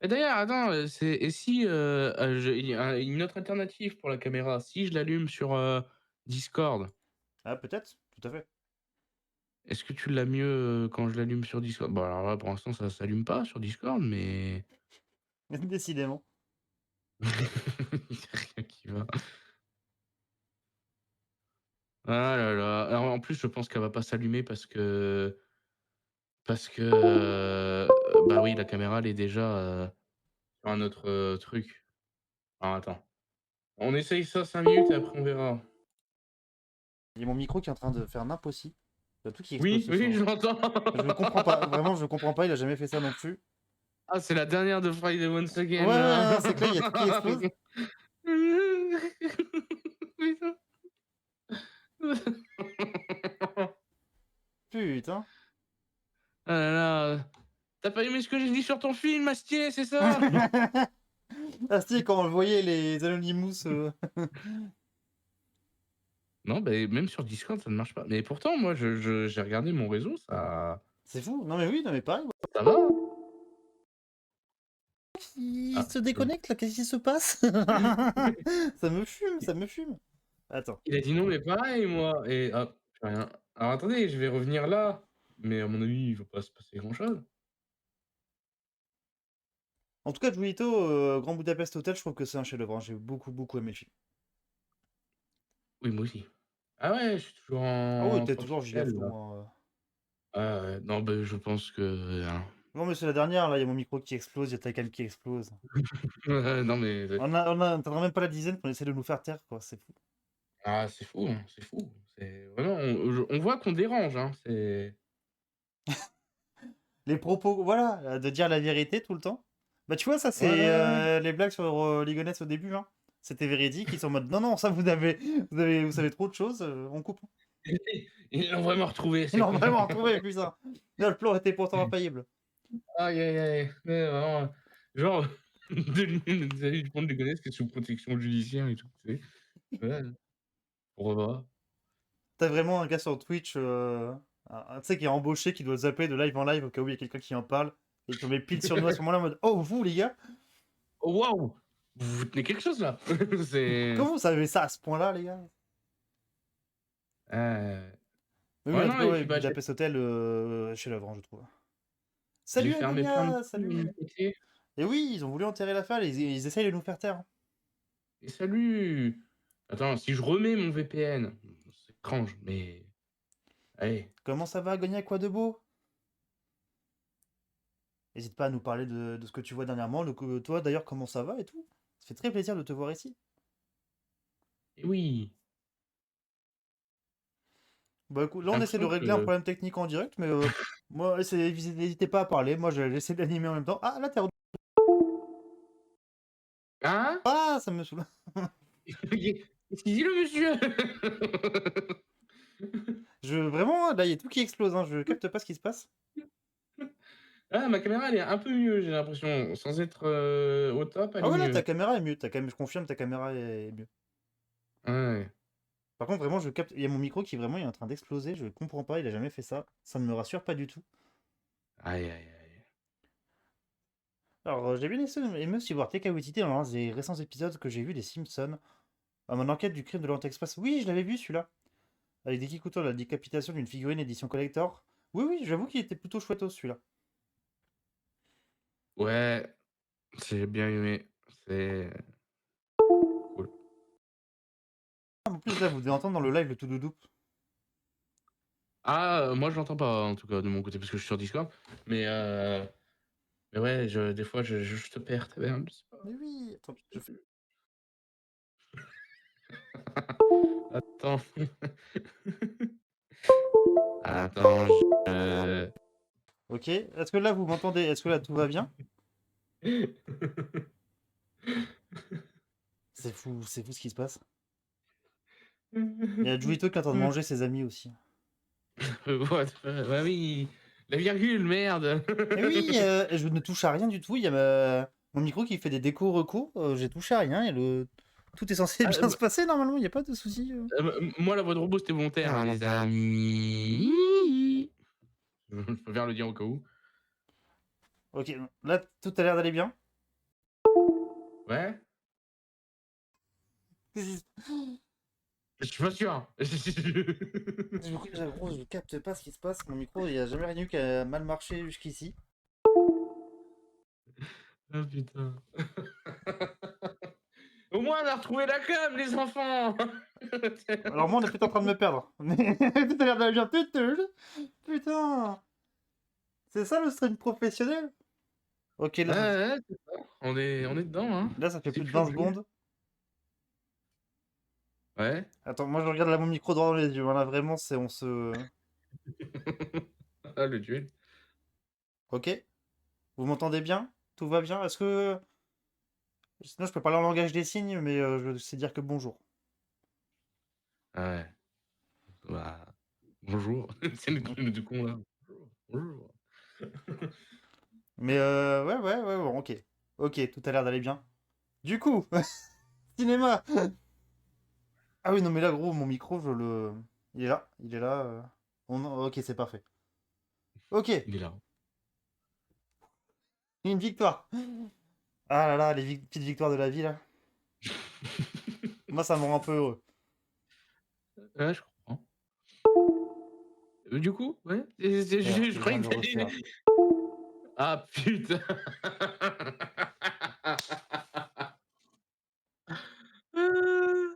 Et d'ailleurs, attends, c'est et si, il y a une autre alternative pour la caméra, si je l'allume sur, Discord, Ah, peut-être, tout à fait. est-ce que tu l'as mieux, quand je l'allume sur Discord? Bon alors là, pour l'instant, ça s'allume pas sur Discord, mais Décidément. il y a rien qui va. Ah là là, alors en plus, je pense qu'elle va pas s'allumer parce que, bah oui, la caméra, elle est déjà, sur un autre, truc. Alors attends, on essaye ça 5 minutes et après on verra. Il y a mon micro qui est en train de faire n'impossible. Il y a tout qui explose Oui, ce oui, soir. je l'entends. Je comprends pas, vraiment, je comprends pas, il a jamais fait ça non plus. Ah, c'est la dernière de Friday Once Ouais, Again, ouais, là. ouais, c'est clair, il y a tout qui explose. Putain. Putain. Ah là là. Tu pas aimé ce que j'ai dit sur ton film, Astier, c'est ça? Ah si, quand on voyait les Anonymous, Non, beh, même sur Discord, ça ne marche pas. Mais pourtant, moi, j'ai regardé mon réseau, c'est fou. Non mais oui, non mais pareil. ça va, hein. Il Ah, se déconnecte là, qu'est-ce qui se passe? Ça me fume, ça me fume. Attends. il a dit: «Non, mais pareil, moi» et hop, plus rien. Alors attendez, je vais revenir là, mais à mon avis, il va pas se passer grand-chose. En tout cas, Giulito, Grand Budapest Hotel, je trouve que c'est un chef-d'œuvre, hein. J'ai beaucoup, beaucoup aimé le film. Oui, moi aussi. Ah ouais, je suis toujours Ah ouais, en t'es train de toujours giga chercher flou, là. hein. Ah ouais, non, beh, je pense que, hein. Non mais c'est la dernière, là, il y a mon micro qui explose, il y a ta cam qui explose. Non, mais On atteindra même pas la dizaine qu'on essaie de nous faire taire, quoi, c'est fou. ah, c'est fou, hein, c'est fou. C'est vraiment on voit qu'on dérange, hein, c'est Les propos, voilà, de dire la vérité tout le temps. Bah tu vois, ça ouais, c'est ouais, ouais. les blagues sur Ligonesse au début, hein. C'était véridique, ils sont en mode non, non, ça vous savez trop de choses, on coupe. Ils l'ont vraiment retrouvé, Ils c'est l'ont con. vraiment retrouvé, putain. Là, le plan était pourtant infaillible. Aïe, aïe, aïe. Ouais, vraiment, genre, Denis Dupont de Ligonnès qui est sous protection judiciaire et tout, tu sais? Ouais, pour revoir. T'as vraiment un gars sur Twitch, tu sais, qui est embauché, qui doit zapper de live en live au cas où il y a quelqu'un qui en parle, et qui tombait pile sur nous à ce moment-là en mode oh, vous les gars, Oh waouh! Vous tenez quelque chose là? C'est comment vous savez ça à ce point-là, les gars? heu, Mais oui, ouais, en tout non cas, et ouais, puis, bah, Budapest Hotel, chef-d'œuvre, hein, je trouve. j'ai Salut fermé plein de Agonia, trucs de mon salut! côté. Et oui, ils ont voulu enterrer l'affaire, ils essayent de nous faire taire. Et salut! Attends, si je remets mon VPN, c'est étrange, mais allez. Comment ça va, Agonia, quoi de beau? N'hésite pas à nous parler de ce que tu vois dernièrement, toi d'ailleurs, comment ça va et tout. Ça fait très plaisir de te voir ici. Et oui, Bah écoute, là j'ai on essaie de l'impression régler un que problème technique en direct, mais moi, n'hésitez pas à parler, moi j'essaie d'animer en même temps. Ah, là t'es hein? Ah, ça me saoule. Qu'est-ce qu'il dit le monsieur? Vraiment, là il y a tout qui explose, hein, je capte pas ce qui se passe. Ah, ma caméra, elle est un peu mieux, j'ai l'impression. Sans être, au top, elle Ah est ouais, là ta mieux. caméra est mieux, je confirme, ta caméra est mieux. Ouais. Par contre, vraiment, je capte, il y a mon micro qui vraiment est en train d'exploser, je comprends pas, il a jamais fait ça. Ça ne me rassure pas du tout. Aïe, aïe, aïe. Alors, j'ai bien aimé aussi voir TKWTT dans l'un des récents épisodes que j'ai vu des Simpsons. À mon enquête du crime de l'Orient Express. Oui, je l'avais vu celui-là. Avec des Kikuto, la décapitation d'une figurine édition collector. Oui, oui, j'avoue qu'il était plutôt chouettos celui-là. Ouais, j'ai bien aimé. C'est cool. En plus, là, vous devez entendre dans le live le tout doudou. Ah, moi, je l'entends pas, en tout cas, de mon côté, parce que je suis sur Discord. Mais ouais, des fois, je te perds, tu sais pas. Mais oui, attends, je fais. Attends. Attends, Ok, est-ce que là, vous m'entendez? Est-ce que là, tout va bien? C'est fou ce qui se passe. Il y a Juito qui est en train de manger ses amis aussi. What? Bah oui, la virgule, merde! Et oui, je ne touche à rien du tout. Il y a mon micro qui fait des déco-recours. J'ai touché à rien et tout est censé Ah, bien se passer normalement. Il n'y a pas de souci. moi, la voix de robot, c'était volontaire, hein, les amis. Je préfère le dire au cas où. Ok, là, tout a l'air d'aller bien. Ouais? Je suis pas sûr. Gros, je capte pas ce qui se passe. Mon micro, il n'y a jamais rien eu qui a mal marché jusqu'ici. Ah putain. Au moins, on a retrouvé la com, les enfants! Alors moi, on est peut-être en train de me perdre. Mais tout a l'air d'aller bien. Putain. C'est ça le stream professionnel? Ok, Ouais, ouais, c'est ça. On est dedans, hein. là, ça fait C'est plus de pur 20 jus. secondes. Ouais. Attends, moi, je regarde là mon micro droit dans les yeux. Là, vraiment, on se... Ah, le duel. Ok? Vous m'entendez bien? Tout va bien? Est-ce que sinon je peux parler en langage des signes, mais je sais dire que bonjour. Ah ouais, bah, bonjour. C'est le Mmh. truc de con là. Bonjour, bonjour. Mais ouais, ouais, ouais, bon, OK. OK, tout a l'air d'aller bien. Du coup, cinéma! Ah oui, non, mais là, gros, mon micro, je le il est là, on OK, c'est parfait. OK, Il est là. une victoire! Ah là là, les petites victoires de la vie, là. Moi, ça me rend un peu heureux. Ouais, je comprends. Du coup, ouais, Merde, je il vient croyais de le que tu refaire. ah putain! Ah,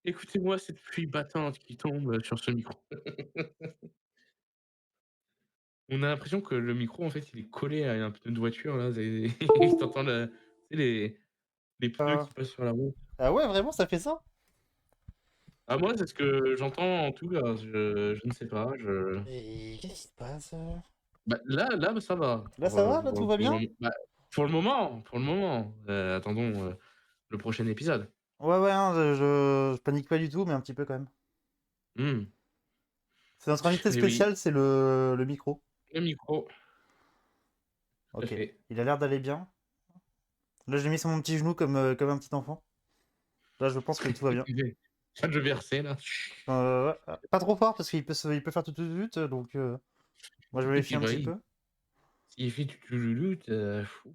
écoutez-moi cette pluie battante qui tombe sur ce micro. On a l'impression que le micro, en fait, il est collé à un pneu de voiture là, c'est tu entends le tu sais les pneus Ah qui passent sur la route. ah ouais, vraiment, ça fait ça? Ah moi, c'est ce que j'entends en tout cas, je ne sais pas, je Et qu'est-ce qui se passe? bah, là, bah, ça va Là, ça va? Là, tout va pour le bien? moment. Bah, pour le moment, attendons, le prochain épisode. Ouais, ouais, hein, je panique pas du tout, mais un petit peu quand même. Mmh. C'est notre invité Et oui, spécial, c'est le micro. le micro, tout à OK. fait. Il a l'air d'aller bien. Là, je l'ai mis sur mon petit genou comme un petit enfant. Là, je pense que tout va bien. Ça de verser là. Ouais, pas trop fort parce il peut faire tout tout tout, donc moi, je Et vérifie un bah petit oui, peu. s'il fait tu tu lutte,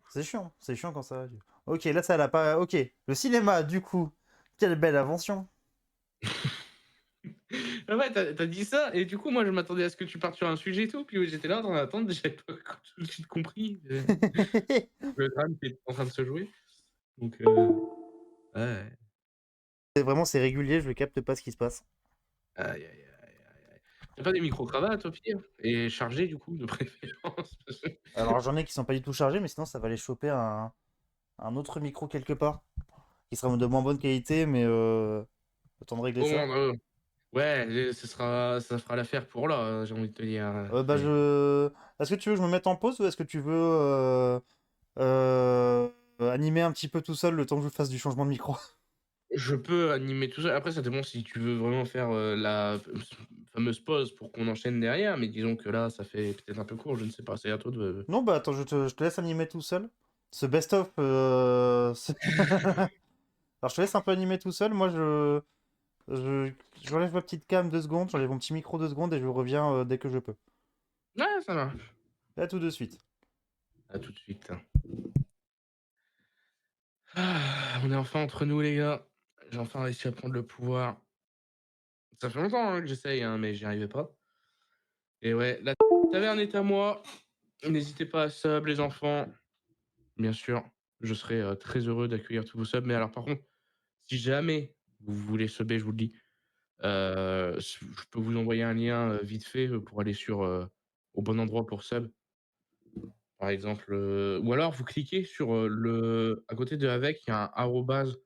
C'est chiant quand ça. OK, là, ça l'a pas. OK. Le cinéma, du coup, quelle belle invention. ah ouais, tu as dit ça et du coup, moi, je m'attendais à ce que tu partes sur un sujet et tout, puis j'étais là en train d'attendre, j'avais pas tout de suite compris, le drame qui est en train de se jouer. Donc ouais. C'est vraiment, c'est régulier, je capte pas ce qui se passe. Aïe, aïe, aïe, aïe, aïe. Tu pas des micro-cravates au pire? Et chargées du coup, de préférence? Parce que Alors, j'en ai qui sont pas du tout chargés, mais sinon, ça va aller choper un autre micro quelque part, qui sera de moins bonne qualité, mais le temps de régler bon, ça. ouais, ce sera ça fera l'affaire pour là, j'ai envie de te dire, Bah, c'est est-ce que tu veux que je me mette en pause ou est-ce que tu veux animer un petit peu tout seul le temps que je fasse du changement de micro? je peux animer tout ça. Après, ça dépend si tu veux vraiment faire, la fameuse pause pour qu'on enchaîne derrière, mais disons que là, ça fait peut-être un peu court, je ne sais pas. C'est à toi de Non, bah attends, je te laisse animer tout seul. Ce best-of. Alors, je te laisse un peu animer tout seul. Moi, je, j'enlève ma petite cam 2 secondes, j'enlève mon petit micro 2 secondes et je reviens dès que je peux. ouais, ça marche. À tout de suite. À tout de suite. Ah, on est enfin entre nous, les gars. J'ai enfin réussi à prendre le pouvoir. Ça fait longtemps, hein, que j'essaye, hein, mais j'y arrivais pas. Et ouais, la taverne est à moi. N'hésitez pas à sub, les enfants. Bien sûr, je serai, très heureux d'accueillir tous vos subs. Mais alors par contre, si jamais vous voulez subber, je vous le dis, je peux vous envoyer un lien, vite fait, pour aller sur, au bon endroit pour sub. Par exemple, ou alors vous cliquez sur, le à côté de avec, il y a un arrobase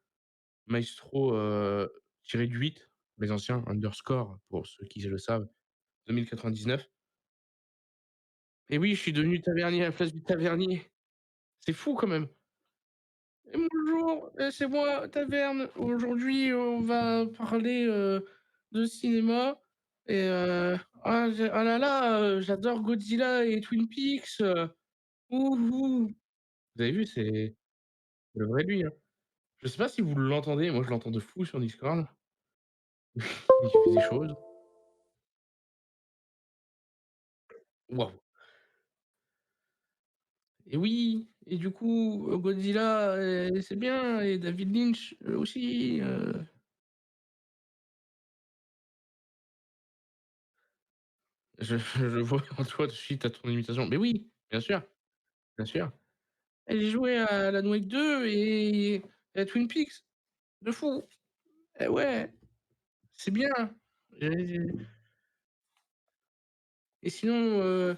maestro, tiré du 8, les anciens, underscore pour ceux qui le savent, 2099. Et oui, je suis devenu tavernier à la place du tavernier. C'est fou quand même. Et bonjour, c'est moi, Taverne. Aujourd'hui, on va parler, de cinéma et ah là là, j'adore Godzilla et Twin Peaks, ouhou. Vous avez vu, c'est le vrai lui, hein. Je sais pas si vous l'entendez, moi je l'entends de fou sur Discord. Il fait des choses. Waouh! Et oui, et du coup, Godzilla, c'est bien et David Lynch, aussi, je vois en toi de suite à ton imitation. Mais oui, bien sûr, bien sûr. Et j'ai joué à Alan Wake 2 et à Twin Peaks, de fou. Eh ouais, c'est bien. Et et sinon,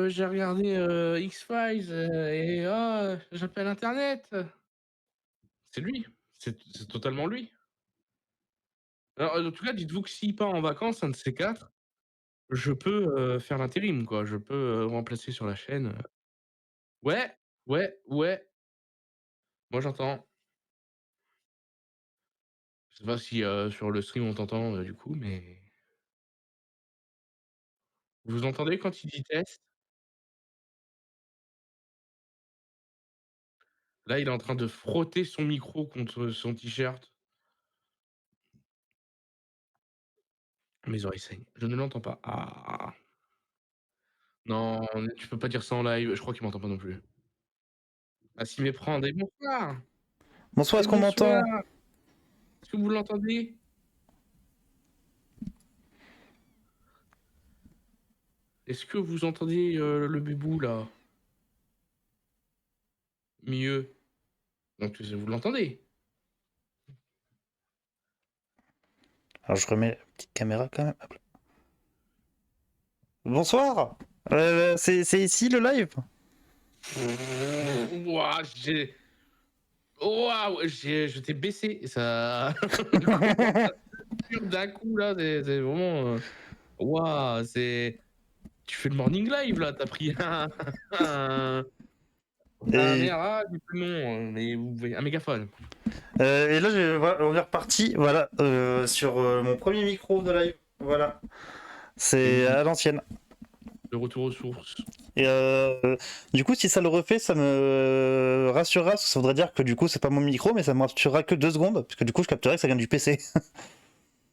j'ai regardé, X-Files, et ah, j'appelle internet. C'est lui, c'est totalement lui. Alors, en tout cas, dites-vous que s'il part en vacances, un de ces 4, je peux, faire l'intérim, quoi. Je peux, remplacer sur la chaîne, Ouais, Ouais, ouais, moi j'entends. Je sais pas si, sur le stream on t'entend, du coup, mais vous entendez quand il dit test? Là, il est en train de frotter son micro contre son t-shirt. Mes oreilles saignent. Je ne l'entends pas. Ah! Non, tu peux pas dire ça en live, je crois qu'il m'entend pas non plus. Ah s'y méprendre et bonsoir! Bonsoir, Et est-ce qu'on bonsoir! m'entend? Est-ce que vous l'entendez? Est-ce que vous entendez, le bébou là? Mieux. Donc vous l'entendez? Alors je remets la petite caméra quand même. Hop là. Bonsoir. C'est ici le live? Waouh, je t'ai baissé, ça d'un coup là, c'est vraiment, waouh, tu fais le morning live là, t'as pris un Et, j'ai plus le nom, mais vous voyez, un mégaphone. et là, voilà, on est reparti, voilà, sur mon premier micro de live. Voilà, Et c'est oui, à l'ancienne. le retour aux sources. Et du coup, si ça le refait, ça me rassurera, parce que ça voudrait dire que du coup, c'est pas mon micro, mais ça me rassurera que 2 secondes, parce que du coup, je capterai que ça vient du PC.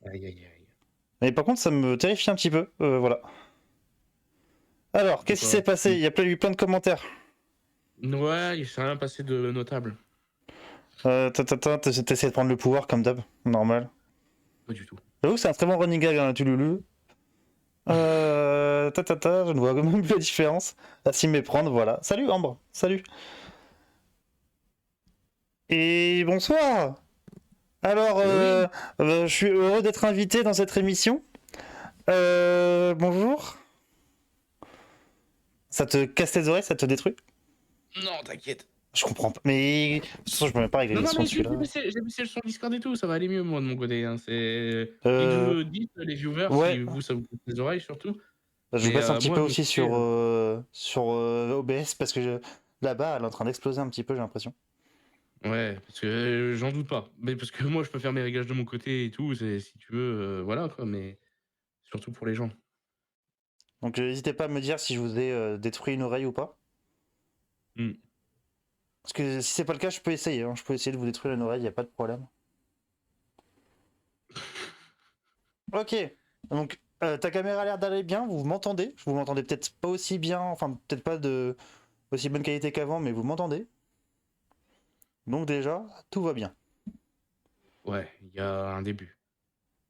Aïe, aïe, aïe. Mais par contre, ça me terrifie un petit peu, voilà. Alors, De qu'est-ce qui quoi? s'est passé? Il y a eu plein de commentaires. Ouais, il s'est rien passé de notable. T'essaies de prendre le pouvoir comme d'hab, normal. Pas du tout. J'avoue que c'est un très bon running gag, hein, Tululu. Je ne vois même plus la différence. À s'y méprendre, voilà. Salut Ambre, salut. Et bonsoir. Alors, Et oui, je suis heureux d'être invité dans cette émission. Bonjour. Ça te casse les oreilles, ça te détruit? non, t'inquiète. Je comprends pas. Mais de toute façon, je peux même pas régler Non, les non, sons mais de celui-là. j'ai baissé le son Discord et tout, ça va aller mieux moi de mon côté, hein, c'est Euh, dites les viewers si ouais. vous ça vous coupe les oreilles surtout, Je mais baisse un petit moi peu de mon aussi côté, sur OBS parce que là-bas, elle est en train d'exploser un petit peu, j'ai l'impression. ouais, parce que j'en doute pas, mais parce que moi je peux faire mes réglages de mon côté et tout, c'est si tu veux, voilà quoi, mais surtout pour les gens. Donc n'hésitez pas à me dire si je vous ai détruit une oreille ou pas. Mmh. Parce que si c'est pas le cas, je peux essayer. Hein. Je peux essayer de vous détruire une oreille, y a pas de problème. Ok. Donc ta caméra a l'air d'aller bien, vous m'entendez. Vous m'entendez peut-être pas aussi bien, enfin peut-être pas de aussi bonne qualité qu'avant, mais vous m'entendez. Donc déjà, tout va bien. Ouais, il y a un début.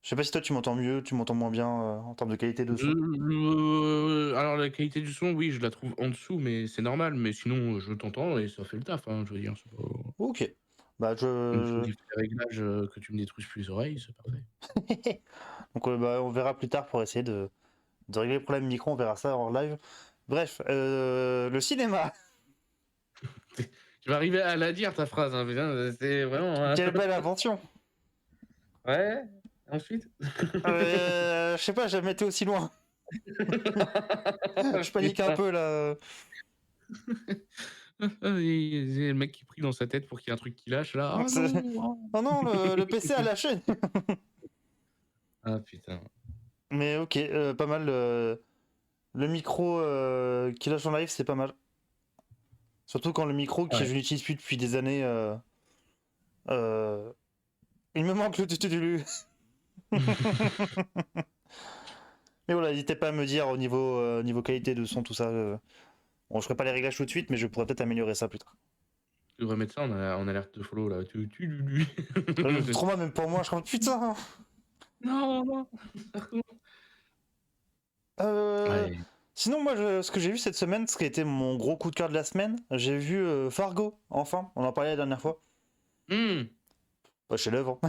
Je sais pas si toi tu m'entends mieux, tu m'entends moins bien en termes de qualité de son. Alors la qualité du son, oui, je la trouve en dessous, mais c'est normal, mais sinon, je t'entends et ça fait le taf, hein, je veux dire, c'est pas Ok. Bah une fois que je. j'ai fait les réglages, que tu me détruises plus les oreilles, c'est parfait. Donc bah, on verra plus tard pour essayer de régler le problème micro, on verra ça en live. Bref, le cinéma. Tu vas arriver à la dire ta phrase, hein, putain, c'est vraiment, Quelle belle invention. Ouais, ensuite? Je sais pas, j'ai jamais été aussi loin. Je panique un Putain. peu là. Il y a le mec qui prie dans sa tête pour qu'il y ait un truc qui lâche là. «Oh non! Oh!» Oh non, le PC a lâché. Ah putain. Mais ok, pas mal. Le micro qui lâche en live, c'est pas mal. Surtout quand le micro que Ouais. je n'utilise plus depuis des années. Euh, Il me manque le tututulu. Mais voilà, n'hésitez pas à me dire au niveau qualité de son, tout ça. Bon, je ferai pas les réglages tout de suite, mais je pourrais peut-être améliorer ça plus tard. Tu devrais mettre ça en alerte de follow là. Trop mal, même pour moi, je crois. Putain. Non, non. Euh, Ouais. Sinon, moi, ce que j'ai vu cette semaine, ce qui a été mon gros coup de cœur de la semaine, j'ai vu Fargo, enfin. On en parlait la dernière fois. Mmh. Chef-d'œuvre.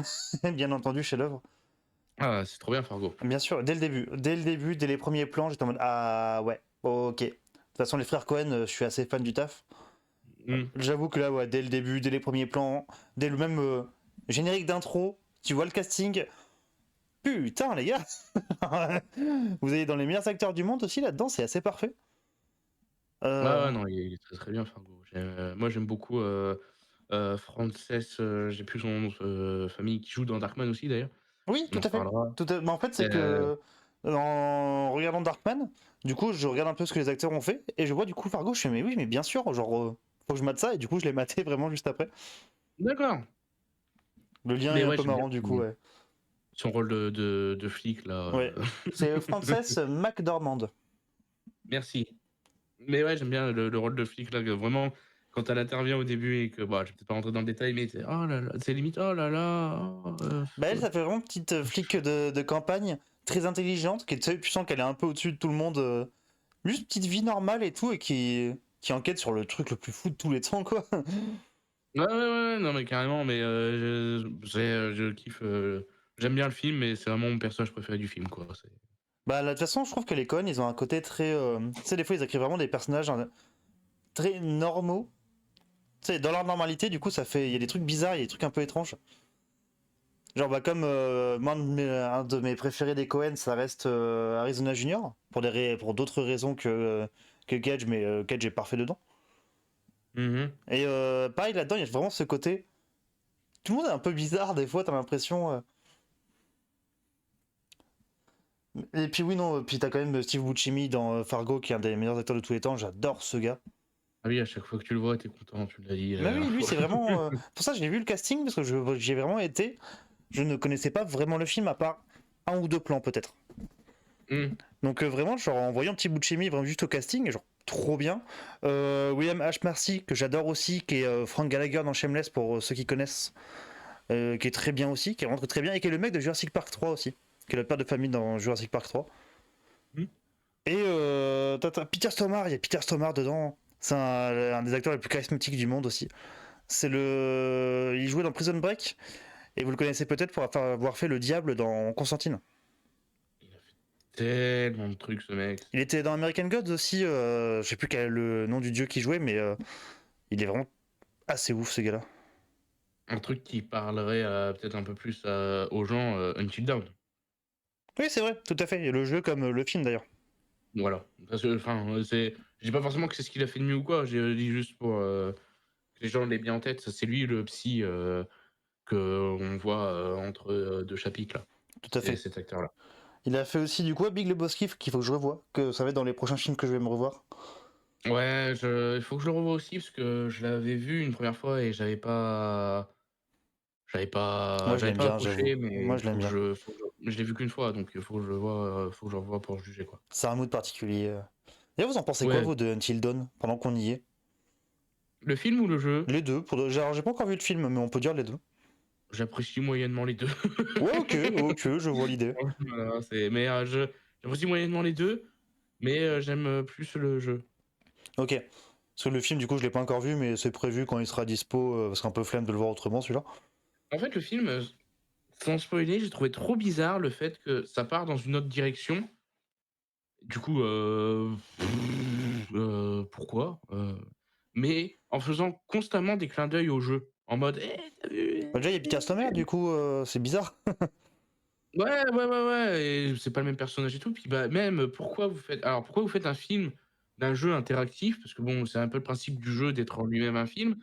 Bien entendu, chef-d'œuvre. Ah, c'est trop bien Fargo. Bien sûr, dès le début. Dès le début, dès les premiers plans, j'étais en mode ah ouais, ok. De toute façon, les frères Cohen, je suis assez fan du taf. Mmh. J'avoue que là, ouais, dès le début, dès les premiers plans, dès le même générique d'intro, tu vois le casting. Putain, les gars. Vous avez dans les meilleurs acteurs du monde aussi là-dedans, c'est assez parfait. Ouais, Euh, ouais, non, il est très, très bien Fargo. Moi, j'aime beaucoup Frances, j'ai plus son nom de famille, qui joue dans Darkman aussi d'ailleurs. Oui, On tout en à fait. reparlera. Mais en fait, c'est Euh, que en regardant Darkman, du coup, je regarde un peu ce que les acteurs ont fait et je vois du coup Fargo. Je fais, mais oui, mais bien sûr, genre, faut que je mate ça. Et du coup, je l'ai maté vraiment juste après. D'accord. Le lien est Mais un ouais, peu j'aime bien marrant, du coup, ouais. son rôle de flic là. Ouais. C'est Frances McDormand. Merci. Mais ouais, j'aime bien le rôle de flic là, que vraiment, quand elle intervient au début et que, bah, je vais peut-être pas rentrer dans le détail, mais c'est oh là là, c'est limite, oh là là, oh, Bah, elle, ça fait vraiment petite flic de campagne, très intelligente, qui est, tu sais, tu sens qu'elle est un peu au-dessus de tout le monde. Juste petite vie normale et tout, et qui enquête sur le truc le plus fou de tous les temps, quoi. ouais, ouais, ouais, non, mais carrément, mais je kiffe, j'aime bien le film, mais c'est vraiment mon personnage préféré du film, quoi. Bah, de toute façon, je trouve que les Coen, ils ont un côté très. Tu sais, des fois, ils écrivent vraiment des personnages très normaux. Tu sais, dans leur normalité, du coup, ça fait. Il y a des trucs bizarres, il y a des trucs un peu étranges. Genre, bah, comme moi, un de mes préférés des Coen, ça reste Arizona Junior, pour d'autres raisons que Cage, mais Cage est parfait dedans. Mhm. Et pareil, là-dedans, il y a vraiment ce côté. Tout le monde est un peu bizarre, des fois, t'as l'impression. Et puis, oui, non, puis t'as quand même Steve Buscemi dans Fargo, qui est un des meilleurs acteurs de tous les temps. J'adore ce gars. Ah oui, à chaque fois que tu le vois, t'es content, tu l'as dit la Mais oui, dernière lui, fois. c'est vraiment. Pour ça, j'ai vu le casting, parce que j'ai vraiment été. Je ne connaissais pas vraiment le film, à part un ou deux plans, peut-être. Hmm. Donc, vraiment, genre, en voyant Petit Buscemi, vraiment juste au casting, genre, trop bien. William H. Macy, que j'adore aussi, qui est Frank Gallagher dans Shameless, pour ceux qui connaissent, qui est très bien aussi, qui rentre très bien, et qui est le mec de Jurassic Park 3 aussi, qui est le père de famille dans Jurassic Park 3. Hmm. Et t'as Peter Stormare, il y a Peter Stormare dedans. C'est un des acteurs les plus charismatiques du monde aussi. Il jouait dans Prison Break, et vous le connaissez peut-être pour avoir fait le diable dans Constantine. Il a fait tellement de trucs, ce mec. Il était dans American Gods aussi, je sais plus quel est le nom du dieu qui jouait, mais il est vraiment assez ouf ce gars-là. Un truc qui parlerait peut-être un peu plus aux gens, Until Dawn. Oui, c'est vrai, tout à fait. Et le jeu comme le film d'ailleurs. Voilà. Parce que, enfin, je dis pas forcément que c'est ce qu'il a fait de mieux ou quoi, j'ai dit juste pour que les gens l'aient bien en tête. C'est lui le psy qu'on voit entre deux chapitres, là. Tout à C'est fait. cet acteur-là. Il a fait aussi du coup Big Lebowski qu'il faut que je revoie, que ça va être dans les prochains films que je vais me revoir. Ouais, il faut que je le revoie aussi parce que je l'avais vu une première fois et Moi je j'avais l'aime pas bien, j'avoue. accroché, Moi mais je l'aime bien. je l'ai vu qu'une fois, donc il faut que je le vois, faut que je le revoie pour juger, quoi. C'est un mood particulier. D'ailleurs, vous en pensez quoi, Ouais, vous, de Until Dawn, pendant qu'on y est? le film ou le jeu? Les deux. Alors, j'ai pas encore vu le film, mais on peut dire les deux. J'apprécie moyennement les 2. Ouais, ok, ok, je vois l'idée. Voilà, mais j'apprécie moyennement les 2, mais j'aime plus le jeu. Ok. Parce que le film, du coup, je l'ai pas encore vu, mais c'est prévu quand il sera dispo, parce qu'un peu flemme de le voir autrement, celui-là. En fait, le film, sans spoiler, j'ai trouvé trop bizarre le fait que ça part dans une autre direction. Du coup, pourquoi? Mais en faisant constamment des clins d'œil au jeu. En mode: «Eh, tu vu? Bah, déjà, il y a Peter Stormare, du coup, c'est bizarre. Ouais, ouais, ouais, ouais» et c'est pas le même personnage et tout. Puis, bah, même, pourquoi vous faites un film d'un jeu interactif? Parce que bon, c'est un peu le principe du jeu d'être en lui-même un film.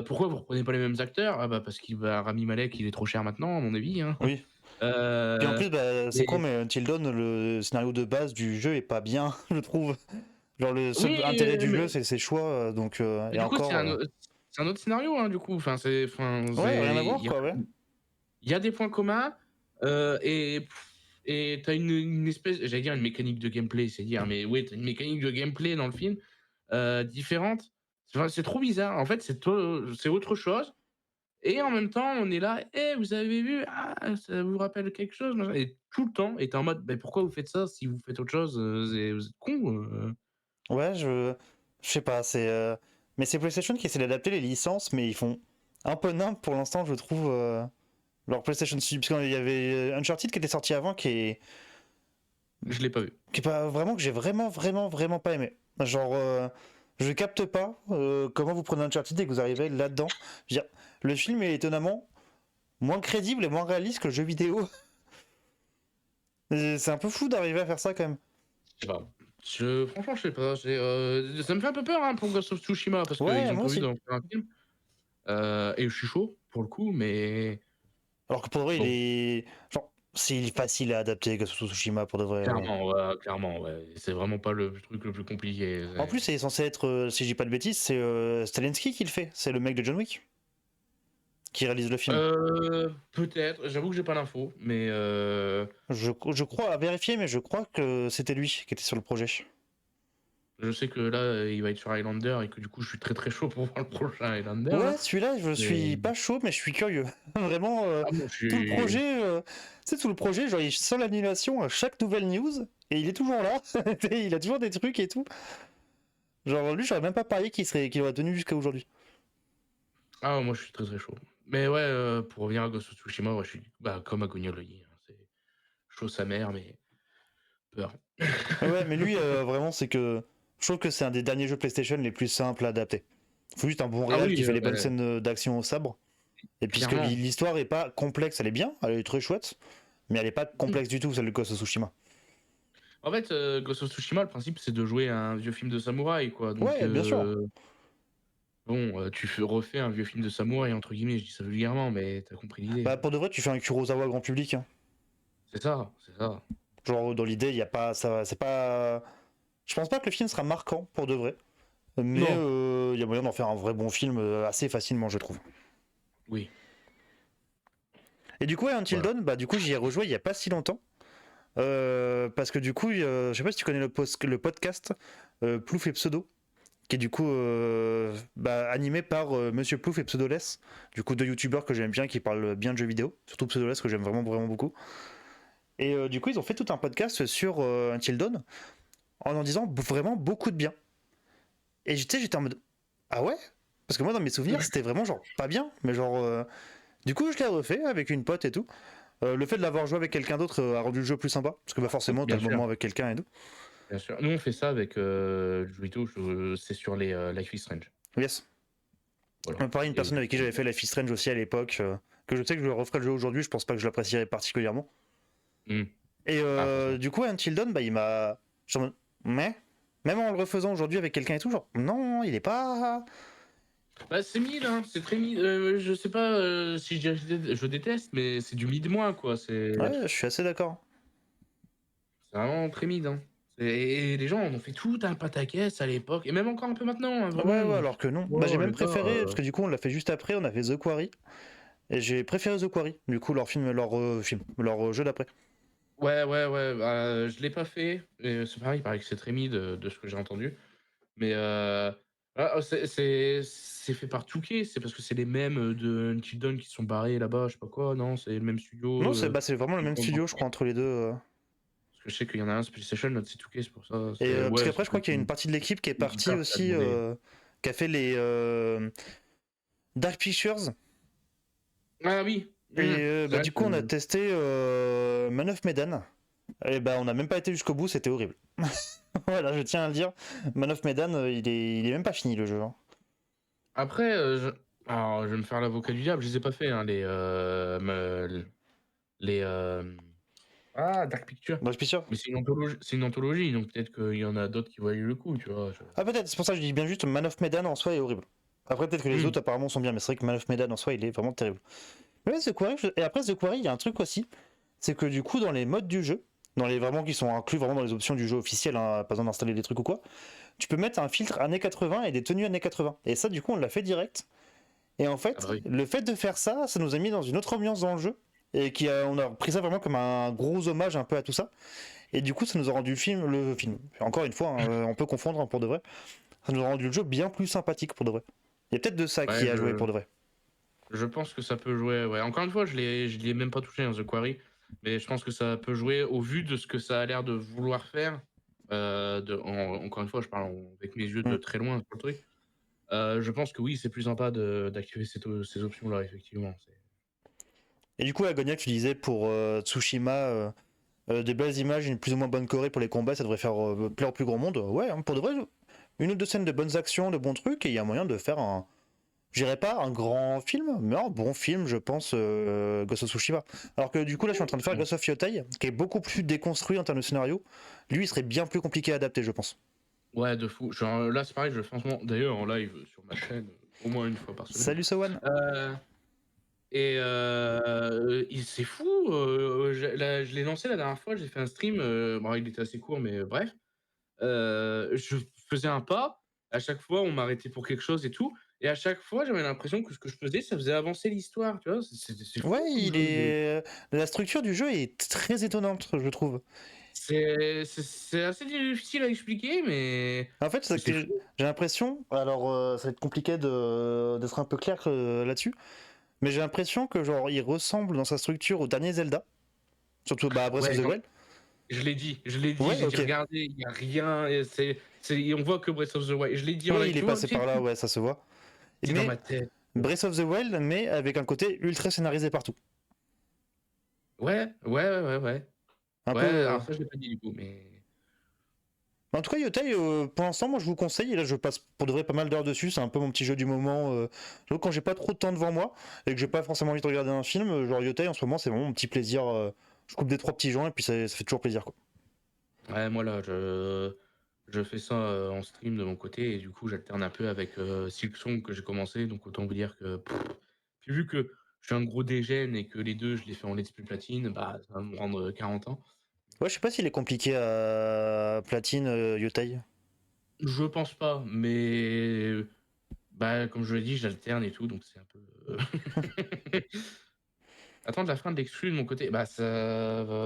Pourquoi vous reprenez pas les mêmes acteurs? Ah bah, parce qu'il bah, Rami Malek, il est trop cher maintenant, à mon avis, hein. Oui. Puis en Heu plus, bah, c'est con, et mais Until Dawn, le scénario de base du jeu est pas bien, je trouve. Genre, le seul oui, intérêt du jeu, mais c'est ses choix, donc, mais et du coup, encore. c'est un autre scénario, hein, du coup. Ouais, rien à voir, quoi, ouais. Il y a des points communs, heu et et tu as une espèce j'allais dire une mécanique de gameplay, c'est dire, mais oui, tu as une mécanique de gameplay dans le film, différente. Enfin, c'est trop bizarre. En fait, c'est autre chose et en même temps, on est là: «Eh, vous avez vu? Ah, ça vous rappelle quelque chose?» machin et tout le temps et tu es en mode: «Beh, pourquoi vous faites ça si vous faites autre chose? Vous êtes cons?» Ouais, je sais pas, mais c'est PlayStation qui essaie d'adapter les licences, mais ils font un peu nimp pour l'instant, je trouve. Leur PlayStation Studio, parce qu'il y avait Uncharted qui était sorti avant, Je l'ai pas vu. qui est pas vraiment, que j'ai vraiment, vraiment, vraiment pas aimé. Genre, je capte pas comment vous prenez Uncharted et que vous arrivez là-dedans. Je veux dire, le film est étonnamment moins crédible et moins réaliste que le jeu vidéo. Et c'est un peu fou d'arriver à faire ça quand même. Je sais pas. Franchement, je sais pas. Ça me fait un peu peur hein, pour Ghost of Tsushima parce qu'ils Ouais, ont moi prévu aussi. d'en faire un film. Et je suis chaud pour le coup, mais Alors que pour de vrai, il bon, est. Genre, c'est facile à adapter Ghost of Tsushima pour de vrai. clairement, ouais. C'est vraiment pas le truc le plus compliqué. En plus, c'est censé être, si je dis pas de bêtises, c'est Zelensky qui le fait. C'est le mec de John Wick qui réalise le film. Peut-être. J'avoue que j'ai pas l'info, mais Je crois, à vérifier, mais je crois que c'était lui qui était sur le projet. je sais que là, il va être sur Highlander et que du coup, je suis très très chaud pour voir le prochain Highlander là. Ouais, celui-là, je suis Mais pas chaud, mais je suis curieux. Vraiment, moi, je tout le suis. projet, tu sais, tout le projet, genre, il sent l'annulation à chaque nouvelle news, et il est toujours là. Il a toujours des trucs et tout. Genre, lui, j'aurais même pas parié qu'il aurait tenu jusqu'à aujourd'hui. Ah, moi, je suis très très chaud. Mais ouais, pour revenir à Ghost of Tsushima, ouais, je suis comme Agonia le dit, hein, c'est chaud sa mère, mais peur. Ouais, mais lui, vraiment, c'est que. Je trouve que c'est un des derniers jeux PlayStation les plus simples à adapter. Faut juste un bon Ah réal oui, qui fait les bonnes ouais, scènes d'action au sabre. Et puisque clairement. l'histoire est pas complexe, elle est bien, elle est très chouette, mais elle est pas complexe du tout, celle de Ghost of Tsushima. En fait, Ghost of Tsushima, le principe, c'est de jouer à un vieux film de samouraï, quoi. Donc, Ouais, bien sûr. bon, refais un vieux film de samouraï, entre guillemets, je dis ça vulgairement, mais t'as compris l'idée. Bah, pour de vrai, tu fais un Kurosawa grand public, hein. C'est ça, c'est ça. Genre, dans l'idée, il y a pas. Ça, c'est pas. Je pense pas que le film sera marquant pour de vrai, mais Non, il y a moyen d'en faire un vrai bon film assez facilement, je trouve. oui, Et du coup, ouais, Until voilà. Dawn, bah, du coup, j'y ai rejoué il y a pas si longtemps. Parce que du coup, je sais pas si tu connais le podcast Plouf et Pseudo, qui est du coup animé par Monsieur Plouf et Pseudoless, du coup deux youtubeurs que j'aime bien qui parlent bien de jeux vidéo, surtout Pseudoless que j'aime vraiment vraiment beaucoup. Et du coup, ils ont fait tout un podcast sur Until Dawn en disant vraiment beaucoup de bien. Et j'étais en mode ah ouais, parce que moi dans mes souvenirs c'était vraiment genre pas bien, mais genre du coup je l'ai refait avec une pote et tout. Le fait de l'avoir joué avec quelqu'un d'autre a rendu le jeu plus sympa, parce que bah forcément t'as Bien le sûr, moment avec quelqu'un et tout. bien sûr. Nous, on fait ça avec Juito, c'est sur les Life is Strange. Yes. Voilà. Pareil, une Et personne du avec qui coup, j'avais fait Life is Strange aussi à l'époque, que je sais que je referais le jeu aujourd'hui, je pense pas que je l'apprécierais particulièrement. hmm. Et Ah, forcément. du coup, Until Dawn, bah, il m'a. Genre, mais, même en le refaisant aujourd'hui avec quelqu'un et tout, genre, non, il est pas. Bah, c'est mid, hein, c'est très mid. Je sais pas si je dirais je déteste, mais c'est du mid-moins, quoi. Ouais, je suis assez d'accord. C'est vraiment très mid, hein. Et les gens en ont fait tout un pataquès à l'époque, et même encore un peu maintenant, hein, Ouais, ouais, vraiment. alors que non. Bah, j'ai Oh, même les gars, préféré, parce que du coup, on l'a fait juste après, on a fait The Quarry, et j'ai préféré The Quarry, du coup, leur jeu d'après. ouais, je l'ai pas fait. Et c'est pareil, il paraît que c'est très mid de ce que j'ai entendu. Mais c'est fait par Touquet, c'est parce que c'est les mêmes de Until Dawn qui sont barrés là-bas, je sais pas quoi, non, c'est le même studio. Non, c'est vraiment le même studio, je crois, entre les deux. Parce que je sais qu'il y en a un, c'est PlayStation, l'autre c'est Touquet, c'est pour ça. Et parce Ouais, qu'après, je crois qu'il y a une partie de l'équipe qui est partie l'éditeur qui a aussi, demandé. qui a fait les Dark Pictures. Ah oui, Et c'est bah, vrai du coup, on a que. testé Man of Medan. Et bah, on n'a même pas été jusqu'au bout, c'était horrible. Voilà, je tiens à le dire. Man of Medan, il est même pas fini le jeu, hein. Après, alors, je vais me faire l'avocat du diable, je les ai pas fait, hein, les Dark Picture. Dark Pictures. Mais c'est une anthologie, donc peut-être qu'il y en a d'autres qui voient le coup, tu vois. Ah, peut-être, c'est pour ça que je dis bien juste Man of Medan en soi est horrible. Après, peut-être que les Hmm. autres apparemment sont bien, mais c'est vrai que Man of Medan en soi, il est vraiment terrible. Mais ouais, The Quarry, et après The Quarry, il y a un truc aussi, c'est que du coup, dans les modes du jeu, dans les vraiment qui sont inclus vraiment dans les options du jeu officiel, hein, pas besoin d'installer des trucs ou quoi, tu peux mettre un filtre années 80 et des tenues années 80. Et ça, du coup, on l'a fait direct. Et en Ah fait, bah oui. le fait de faire ça, ça nous a mis dans une autre ambiance dans le jeu. Et on a pris ça vraiment comme un gros hommage un peu à tout ça. Et du coup, ça nous a rendu le film. Encore une fois, hein, on peut confondre hein, pour de vrai. Ça nous a rendu le jeu bien plus sympathique pour de vrai. Il y a peut-être de ça Ouais, qui a joué pour de vrai. je pense que ça peut jouer. Ouais. Encore une fois, je l'ai même pas touché, hein, The Quarry. Mais je pense que ça peut jouer au vu de ce que ça a l'air de vouloir faire. Encore une fois, je parle avec mes yeux de Mm. très loin sur le truc. Je pense que oui, c'est plus sympa d'activer ces options-là, effectivement. Et du coup, Agonia, tu disais pour Tsushima, des belles images, une plus ou moins bonne choré pour les combats, ça devrait faire plaire au plus grand monde. Ouais, hein, pour de vrai, une ou deux scènes de bonnes actions, de bons trucs, et il y a moyen de faire je dirais pas un grand film, mais un bon film, je pense, Ghost of Tsushima. Alors que du coup, là, je suis en train de faire Ghost of Yotei, qui est beaucoup plus déconstruit en termes de scénario. Lui, il serait bien plus compliqué à adapter, je pense. Ouais, de fou. Genre, là, c'est pareil, je le fais en ce moment. D'ailleurs, en live sur ma chaîne, au moins une fois par semaine. Salut, Sowan. Euh, c'est fou. Je l'ai lancé la dernière fois, j'ai fait un stream. Bon, il était assez court, mais bref. Je faisais un pas. À chaque fois, on m'arrêtait pour quelque chose et tout. Et à chaque fois, j'avais l'impression que ce que je faisais, ça faisait avancer l'histoire. Tu vois, c'est fou Ouais, comme jeu. la structure du jeu est très étonnante, je trouve. C'est assez difficile à expliquer, mais En fait, mais c'est fou. j'ai l'impression, alors ça va être compliqué d'être un peu clair là-dessus, mais j'ai l'impression que genre il ressemble dans sa structure au dernier Zelda, surtout bah, Breath of Ouais, the non, Wild. je l'ai dit, Ouais, j'ai dit, ok. regardez, il n'y a rien, on voit que Breath of the Wild. Je l'ai dit en Ouais, live, il est tu vois, passé par là, ouais, ça se voit. c'est dans Mais ma tête. Breath of the Wild, mais avec un côté ultra scénarisé partout. Ouais, ouais, ouais, ouais, ouais. Un peu. Ouais, alors ça, je l'ai pas dit du coup, mais. En tout cas, Yotei, pour l'instant, moi je vous conseille, et là je passe pour de vrai pas mal d'heures dessus, c'est un peu mon petit jeu du moment. J'avoue, quand j'ai pas trop de temps devant moi et que j'ai pas forcément envie de regarder un film, genre Yotei en ce moment, c'est vraiment mon petit plaisir. Je coupe des trois petits joints et puis ça fait toujours plaisir, quoi. Ouais, moi là, je fais ça en stream de mon côté et du coup, j'alterne un peu avec Silksong que j'ai commencé. Donc, autant vous dire que. Puis, vu que je suis un gros dégène et que les deux, je les fais en Let's Play Platine, bah, ça va me rendre 40 ans. Ouais, je sais pas s'il est compliqué à platine, Yotei. Je pense pas, mais. Bah, comme je l'ai dit, j'alterne et tout, donc c'est un peu. Attendre la fin de l'exclu de mon côté, bah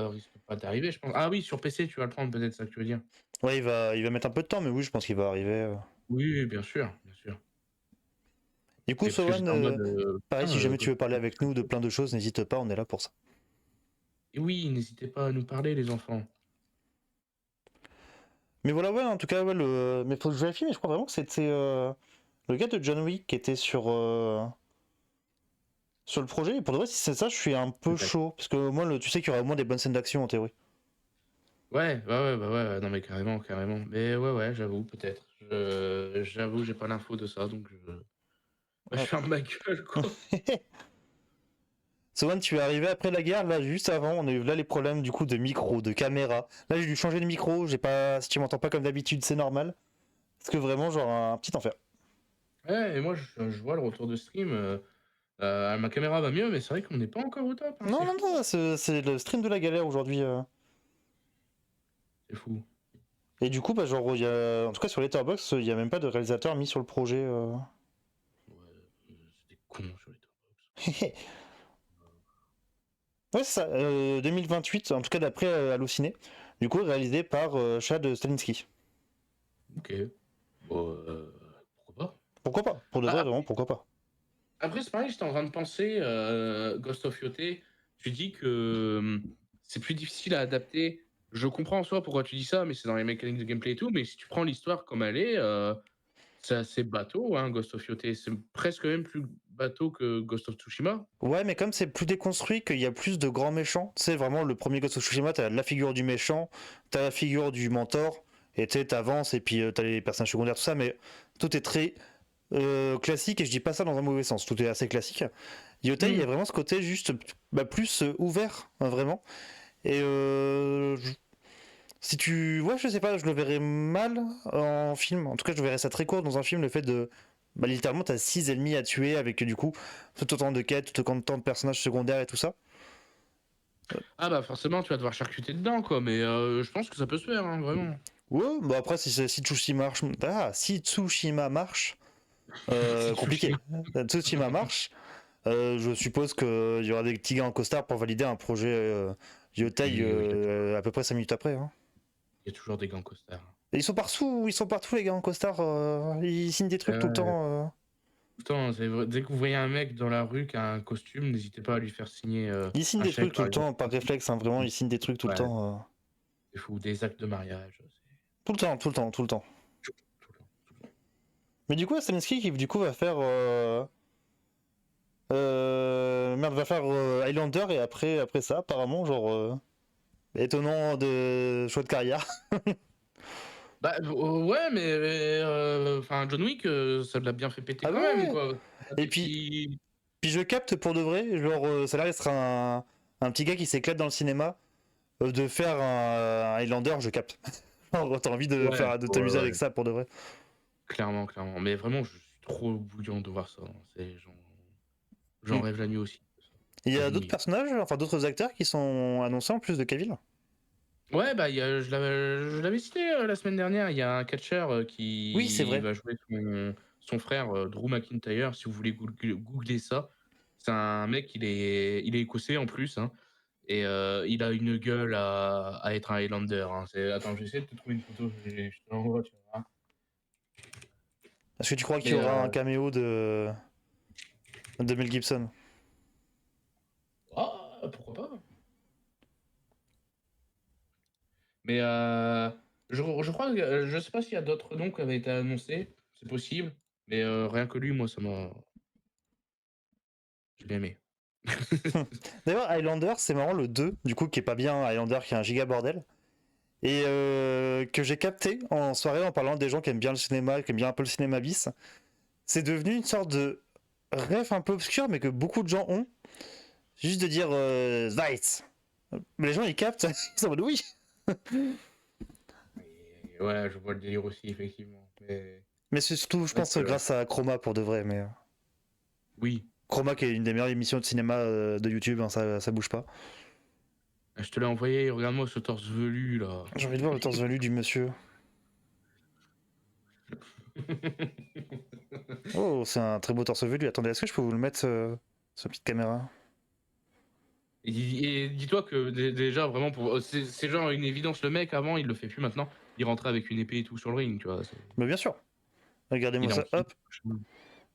risque pas d'arriver, je pense. Ah oui, sur PC, tu vas le prendre, peut-être, c'est ça que tu veux dire. Ouais, il va mettre un peu de temps, mais oui, je pense qu'il va arriver. Oui, bien sûr, bien sûr. Du coup, Et parce que Sohan, j'étais en mode. pareil, si jamais tu Ghost veux of parler avec nous de plein de choses, n'hésite pas, on est là pour ça. Et oui, n'hésitez pas à nous parler, les enfants. Mais voilà, ouais, en tout cas, ouais, mais faut que je vérifie, mais je crois vraiment que c'était le gars de John Wick qui était sur le projet. Et pour de vrai, si c'est ça, je suis un peu Peut-être. chaud. Parce que moi, tu sais qu'il y aura au moins des bonnes scènes d'action en théorie. Ouais, ouais, bah ouais, non mais carrément, carrément. Mais ouais, j'avoue, peut-être. J'avoue, j'ai pas l'info de ça, donc je Ouais. ferme ma gueule, quoi. Sohan, tu es arrivé après la guerre, là, juste avant, on a eu là les problèmes du coup de micro, de caméra. Là, j'ai dû changer de micro, j'ai pas. Si tu m'entends pas comme d'habitude, c'est normal. Parce que vraiment, genre, un petit enfer. Ouais, et moi, je vois le retour de stream. Ma caméra va mieux, mais c'est vrai qu'on n'est pas encore au top, hein, Non, c'est non, fou. non, c'est le stream de la galère aujourd'hui. C'est fou. Et du coup, bah, genre, en tout cas sur Letterboxd, il y a même pas de réalisateur mis sur le projet. Ouais, c'est des cons sur les Dropbox. Ouais, c'est ça, 2028, en tout cas d'après Allociné. Du coup, réalisé par Chad Stahelski. Ok. Bon, pourquoi pas? Pourquoi pas? Pour de Ah, vrai, vraiment, pourquoi pas? après, c'est pareil, j'étais en train de penser, Ghost of Yote, tu dis que c'est plus difficile à adapter. Je comprends en soi pourquoi tu dis ça, mais c'est dans les mécaniques de gameplay et tout. Mais si tu prends l'histoire comme elle est, c'est assez bateau, hein, Ghost of Yote. C'est presque même plus bateau que Ghost of Tsushima. Ouais, mais comme c'est plus déconstruit, qu'il y a plus de grands méchants, tu sais, vraiment, le premier Ghost of Tsushima, t'as la figure du méchant, t'as la figure du mentor, et tu sais, t'avances, et puis t'as les personnages secondaires, tout ça, mais tout est très classique, et je dis pas ça dans un mauvais sens, tout est assez classique. Yotei, il y a vraiment ce côté juste bah, plus ouvert, hein, vraiment. Et si tu. Ouais, je sais pas, je le verrais mal en film. En tout cas, je verrais ça très court dans un film, le fait de. Bah, littéralement, t'as 6 ennemis à tuer avec du coup tout autant de quêtes, tout autant de personnages secondaires et tout ça. Ah bah forcément, tu vas devoir charcuter dedans, quoi. Mais je pense que ça peut se faire, hein, vraiment. Ouais, bah après, si Tsushima marche. Ah, si Tsushima marche. C'est Compliqué. Tsushima. Tsushima marche. Je suppose qu'il y aura des petits gars en costard pour valider un projet Yotei Oui, oui, à peu près 5 minutes après. Hein. il y a toujours des gants costards. Et ils sont partout les gars en costard. Ils signent des trucs tout le temps. Putain, c'est vrai, dès que vous voyez un mec dans la rue qui a un costume, n'hésitez pas à lui faire signer Ils signent un des chèque, trucs tout par le exemple. temps, par réflexe, hein, vraiment, ils signent des trucs tout le Ouais, temps. c'est fou. Des actes de mariage. Tout le temps, tout le temps, tout le temps. Tout le temps. Mais du coup, Stalinski qui du coup va faire. Merde, va faire Highlander et après ça, apparemment, genre. Étonnant de choix de carrière. Bah, ouais, mais enfin, John Wick, ça l'a bien fait péter Ah quand ouais, même, ouais. quoi. Et Des puis, petits- puis je capte pour de vrai, genre, ça a l'air d'être un petit gars qui s'éclate dans le cinéma. De faire un Highlander, je capte. Genre, t'as envie de Ouais, faire, de ouais, t'amuser avec ouais, ça pour de vrai. clairement, clairement. Mais vraiment, je suis trop bouillant de voir ça, hein. J'en Mm. rêve la nuit aussi. Il y Enfin, a je d'autres n'y personnages, enfin d'autres acteurs qui sont annoncés en plus de Cavill. Ouais, bah, je l'avais cité, la semaine dernière, il y a un catcheur, Oui, c'est qui vrai. va jouer son frère, Drew McIntyre, si vous voulez googler ça. C'est un mec, il est écossais en plus, hein, et il a une gueule à être un Highlander, hein. Attends, je vais essayer de te trouver une photo, je te l'envoie, tu verras. Est-ce que tu crois qu'il y Mais aura un caméo de Mel Gibson? pourquoi pas? Mais je crois que, je sais pas s'il y a d'autres noms qui avaient été annoncés, c'est possible, mais rien que lui, moi, j'ai bien aimé. D'ailleurs, Highlander, c'est marrant le 2, du coup, qui est pas bien, Highlander qui est un giga bordel. Et que j'ai capté en soirée en parlant des gens qui aiment bien le cinéma, qui aiment bien un peu le cinéma bis. C'est devenu une sorte de rêve un peu obscur, mais que beaucoup de gens ont. Juste de dire Schweiz. Mais les gens ils captent, ils sont en mode oui. Et ouais, je vois le délire aussi, effectivement. Mais Mais c'est surtout, je c'est vrai pense, que grâce à Chroma pour de vrai. Mais oui, Chroma qui est une des meilleures émissions de cinéma de YouTube, hein, ça bouge pas. je te l'ai envoyé, regarde-moi ce torse velu là. J'ai envie de voir le torse velu du monsieur. Oh, c'est un très beau torse velu. Attendez, est-ce que je peux vous le mettre sur petite caméra? Et dis-toi que déjà, vraiment, c'est genre une évidence. Le mec, avant, il le fait plus maintenant. Il rentrait avec une épée et tout sur le ring, tu vois. Mais bien sûr. Regardez-moi Il est en ça, kit. hop.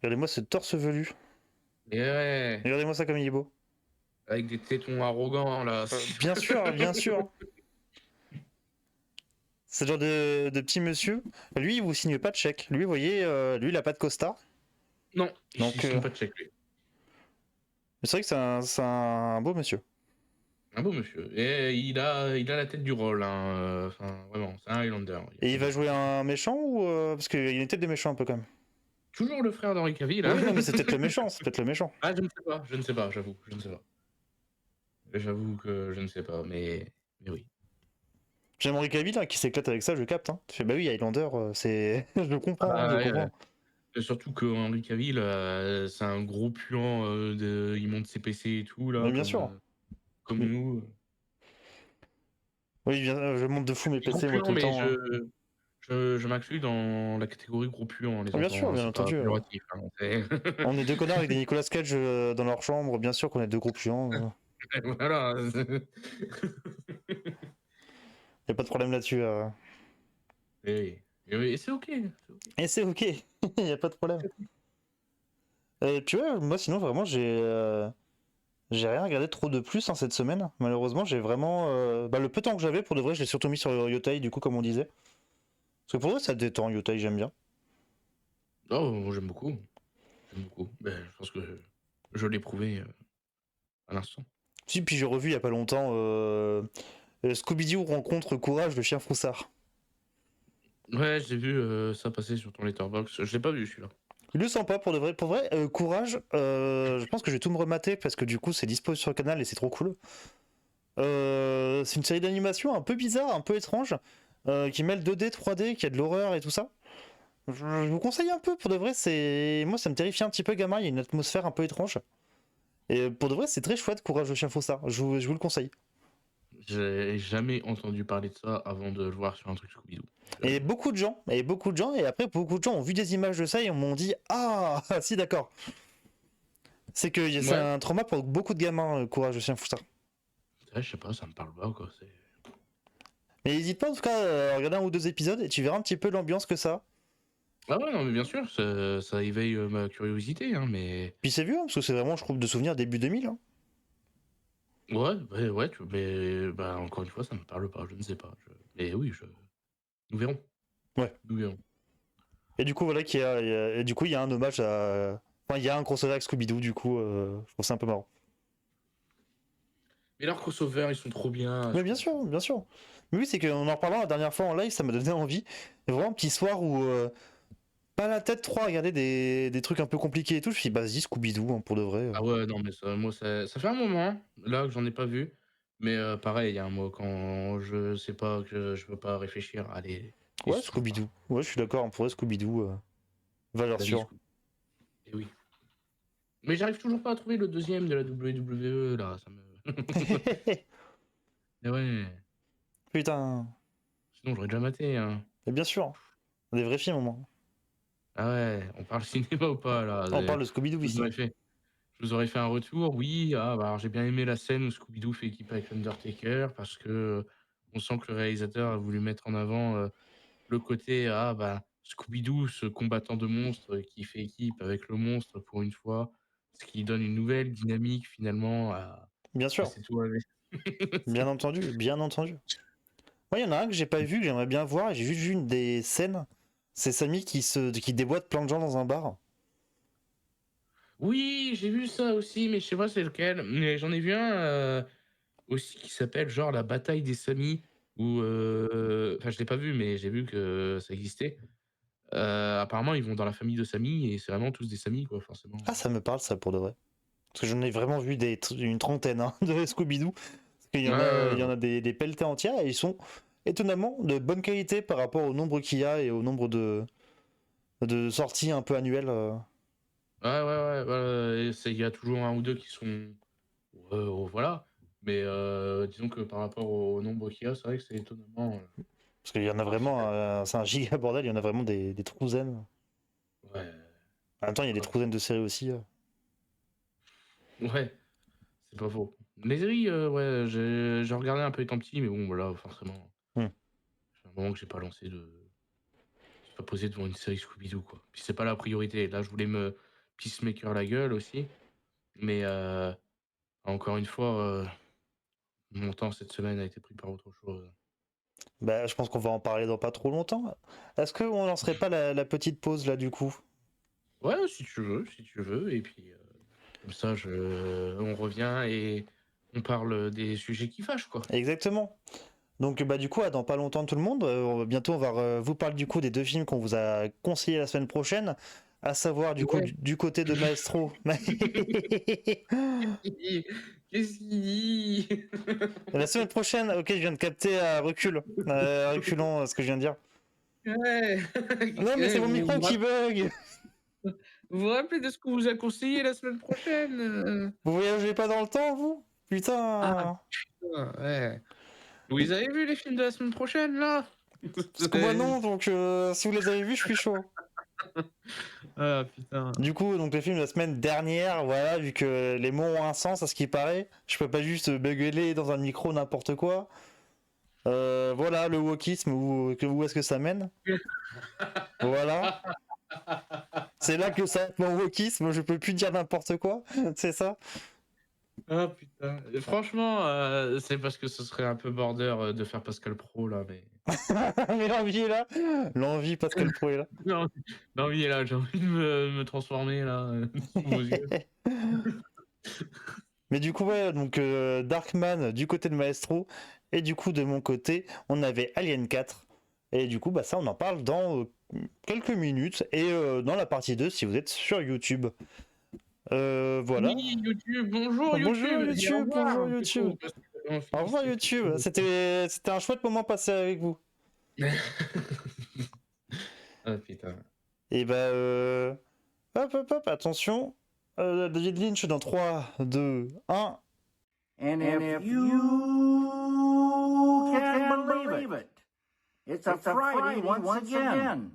Regardez-moi ce torse velu. Et ouais, Regardez-moi ça comme il est beau. avec des tétons arrogants là. Bien sûr, bien sûr. C'est le genre de petit monsieur. Lui, il vous signe pas de chèque. Lui, vous voyez, lui, il a pas de costard. Non, il Donc, signe pas de chèque, lui. c'est vrai que c'est un beau monsieur. Un beau monsieur. Et il a la tête du rôle, hein. Enfin, vraiment, c'est un Highlander. Et il va jouer un méchant ou parce qu'il a une tête de méchant un peu quand même. Toujours le frère d'Henri Cavill, hein. Oui, non, mais c'est peut-être le méchant, c'est peut-être le méchant. Ah, je ne sais pas, j'avoue, je ne sais pas. J'avoue que je ne sais pas, mais oui. J'aime Henri Cavill hein, qui s'éclate avec ça, je capte. Hein. Tu fais bah oui, Highlander, c'est, je le comprends, hein, je Ah, le ouais, comprends. surtout que Henri Cavill, c'est un gros puant, il monte ses PC et tout là, Mais bien sûr. comme Mm. nous. Oui, je monte de fou mes Je dis gros PC moi tout puant, le mais temps. Hein. je m'inclus dans la catégorie gros puant, les Bien enfants, sûr, hein, bien c'est pas entendu. péjoratif, hein, On est deux connards avec des Nicolas Cage dans leur chambre, bien sûr qu'on est deux gros puants. voilà. Y a pas de problème là-dessus. Et oui, et c'est OK, c'est OK. Et c'est ok, y a pas de problème. Et puis ouais, moi sinon vraiment j'ai rien regardé trop de plus hein, cette semaine. Malheureusement j'ai vraiment bah, le peu de temps que j'avais pour de vrai je l'ai surtout mis sur Yotai du coup comme on disait. Parce que pour vrai ça détend Yotai j'aime bien. Oh, moi, j'aime beaucoup, j'aime beaucoup. Ben, je pense que je l'ai prouvé, à l'instant. Si puis j'ai revu il y a pas longtemps Scooby-Doo rencontre Courage le chien froussard. Ouais, j'ai vu, ça passer sur ton Letterboxd. Je l'ai pas vu celui-là. Il est sympa pour de vrai. Pour vrai, Courage, je pense que je vais tout me remater parce que du coup c'est dispo sur le canal et c'est trop cool. C'est une série d'animation un peu bizarre, un peu étrange, qui mêle 2D, 3D, qui a de l'horreur et tout ça. Je vous conseille un peu, pour de vrai, moi ça me terrifie un petit peu gamin, il y a une atmosphère un peu étrange. Et pour de vrai, c'est très chouette, Courage le chien faussard, je vous le conseille. J'ai jamais entendu parler de ça avant de le voir sur un truc Scooby-Doo. Et beaucoup de gens, et après beaucoup de gens ont vu des images de ça et m'ont dit ah si d'accord. C'est que c'est Ouais. un trauma pour beaucoup de gamins, Courage le chien faussard. Ouais, je sais pas, ça me parle pas, quoi. Mais n'hésite pas en tout cas à regarder un ou deux épisodes et tu verras un petit peu l'ambiance que ça a. Ah ouais, non, mais bien sûr, ça éveille ma curiosité, hein, mais. Puis c'est vieux, hein, parce que c'est vraiment, je trouve, de souvenirs début 2000. Hein. Ouais, ouais, mais bah, encore une fois, ça me parle pas, je ne sais pas. Mais oui, nous verrons. Ouais. Nous verrons. Et du coup, voilà, et du coup, il y a un hommage à. Enfin, il y a un crossover avec Scooby-Doo, du coup, je trouve ça un peu marrant. Mais leurs crossovers, ils sont trop bien. Mais bien sûr, bien sûr. Mais oui, c'est qu'en en reparlant la dernière fois en live, ça m'a donné envie. Et vraiment, un petit soir où, pas la tête trop à regarder des trucs un peu compliqués et tout, je me suis dit, bah, vas-y, Scooby-Doo, hein, pour de vrai. Ah ouais, non, mais ça, moi, ça fait un moment, là, que j'en ai pas vu. Mais pareil, hein, moi, quand je sais pas, que je veux pas réfléchir, allez, Ouais, histoire, Scooby-Doo. Ouais, je suis d'accord, pour vrai, Scooby-Doo, valeur la vie, sûre. et oui. Mais j'arrive toujours pas à trouver le deuxième de la WWE, là, ça me... Mais ouais, Putain. sinon j'aurais déjà maté, hein. Mais bien sûr, des vrais films au moins. Ah ouais, on parle cinéma ou pas, là? On parle de Scooby-Doo Je vous ici. aurais fait je vous aurais fait un retour, oui, ah bah, alors j'ai bien aimé la scène où Scooby-Doo fait équipe avec l'Undertaker parce que, on sent que le réalisateur a voulu mettre en avant, le côté, ah bah, Scooby-Doo, ce combattant de monstres, qui fait équipe avec le monstre pour une fois, ce qui donne une nouvelle dynamique finalement Bien à sûr, cette OAV. bien entendu, bien entendu. Moi, il y en a un que j'ai pas vu, que j'aimerais bien voir, et j'ai juste vu une des scènes. C'est Samy qui déboîte plein de gens dans un bar. Oui, j'ai vu ça aussi, mais je sais pas c'est lequel. Mais j'en ai vu un, aussi qui s'appelle genre la bataille des Samis où, enfin je l'ai pas vu, mais j'ai vu que ça existait. Apparemment ils vont dans la famille de Samy et c'est vraiment tous des Samis quoi, forcément. Ah, ça me parle, ça, pour de vrai. Parce que j'en ai vraiment vu une trentaine hein, de Scooby-Doo. Parce qu'il y en a, il y en a des pelletés entières, et ils sont étonnamment de bonne qualité par rapport au nombre qu'il y a et au nombre de sorties un peu annuelles. Ouais, et il y a toujours un ou deux qui sont, voilà. Mais disons que par rapport au nombre qu'il y a, c'est vrai que c'est étonnamment, Parce qu'il y en a raffiné. vraiment, c'est un giga bordel, il y en a vraiment des trouzaines. Ouais, En même temps, il y a des grave. trouzaines de séries aussi. Ouais, c'est pas faux. Les séries, ouais, j'ai regardé un peu étant petit, mais bon voilà, forcément, Hmm. ça fait un moment que j'ai pas lancé de je suis pas posé devant une série Scooby-Doo, quoi. Puis c'est pas la priorité. Là, je voulais me peacemaker la gueule aussi, mais encore une fois, mon temps cette semaine a été pris par autre chose. Bah, je pense qu'on va en parler dans pas trop longtemps. Est-ce qu'on lancerait pas la petite pause là du coup? Ouais, si tu veux et puis, comme ça on revient et on parle des sujets qui fâchent, quoi. Exactement. Donc bah du coup, dans pas longtemps tout le monde, bientôt on va vous parler du coup des deux films qu'on vous a conseillés la semaine prochaine, à savoir du coup Ouais. du côté de Maestro. Qu'est-ce qu'il dit? La semaine prochaine, ok, je viens de capter à recul, reculons ce que je viens de dire. Ouais. Non mais c'est mon micro qui bug. Vous vous rappelez de ce qu'on vous a conseillé la semaine prochaine? Vous voyagez pas dans le temps vous? Ah Putain. putain, ouais. Vous les avez vus les films de la semaine prochaine là? Parce que moi non, donc si vous les avez vus, je suis chaud. Ah putain. Du coup, donc les films de la semaine dernière, voilà, vu que les mots ont un sens à ce qui paraît, je peux pas juste bugler dans un micro n'importe quoi. Voilà, le wokisme, où est-ce que ça mène? Voilà. C'est là que ça mon wokisme, je peux plus dire n'importe quoi, c'est ça? Ah putain. Franchement, c'est parce que ce serait un peu border de faire Pascal Pro là, mais. Mais l'envie est là. L'envie, Pascal Pro est là. Non, non, il est là, j'ai envie de me transformer là, sous vos yeux. Mais du coup, ouais, donc Darkman du côté de Maestro, et du coup, de mon côté, on avait Alien 4. Et du coup, bah ça, on en parle dans quelques minutes, et dans la partie 2, si vous êtes sur YouTube. Voilà. Oui, YouTube, bonjour Bonjour YouTube, et au YouTube, bonjour revoir, YouTube. plutôt, parce qu'on Au finit revoir ce YouTube, putain de- c'était un chouette moment passé avec vous. Ah putain. Et bah, hop, hop, hop, attention. David Lynch dans 3, 2, 1. And if you can believe it, it's a Friday once again.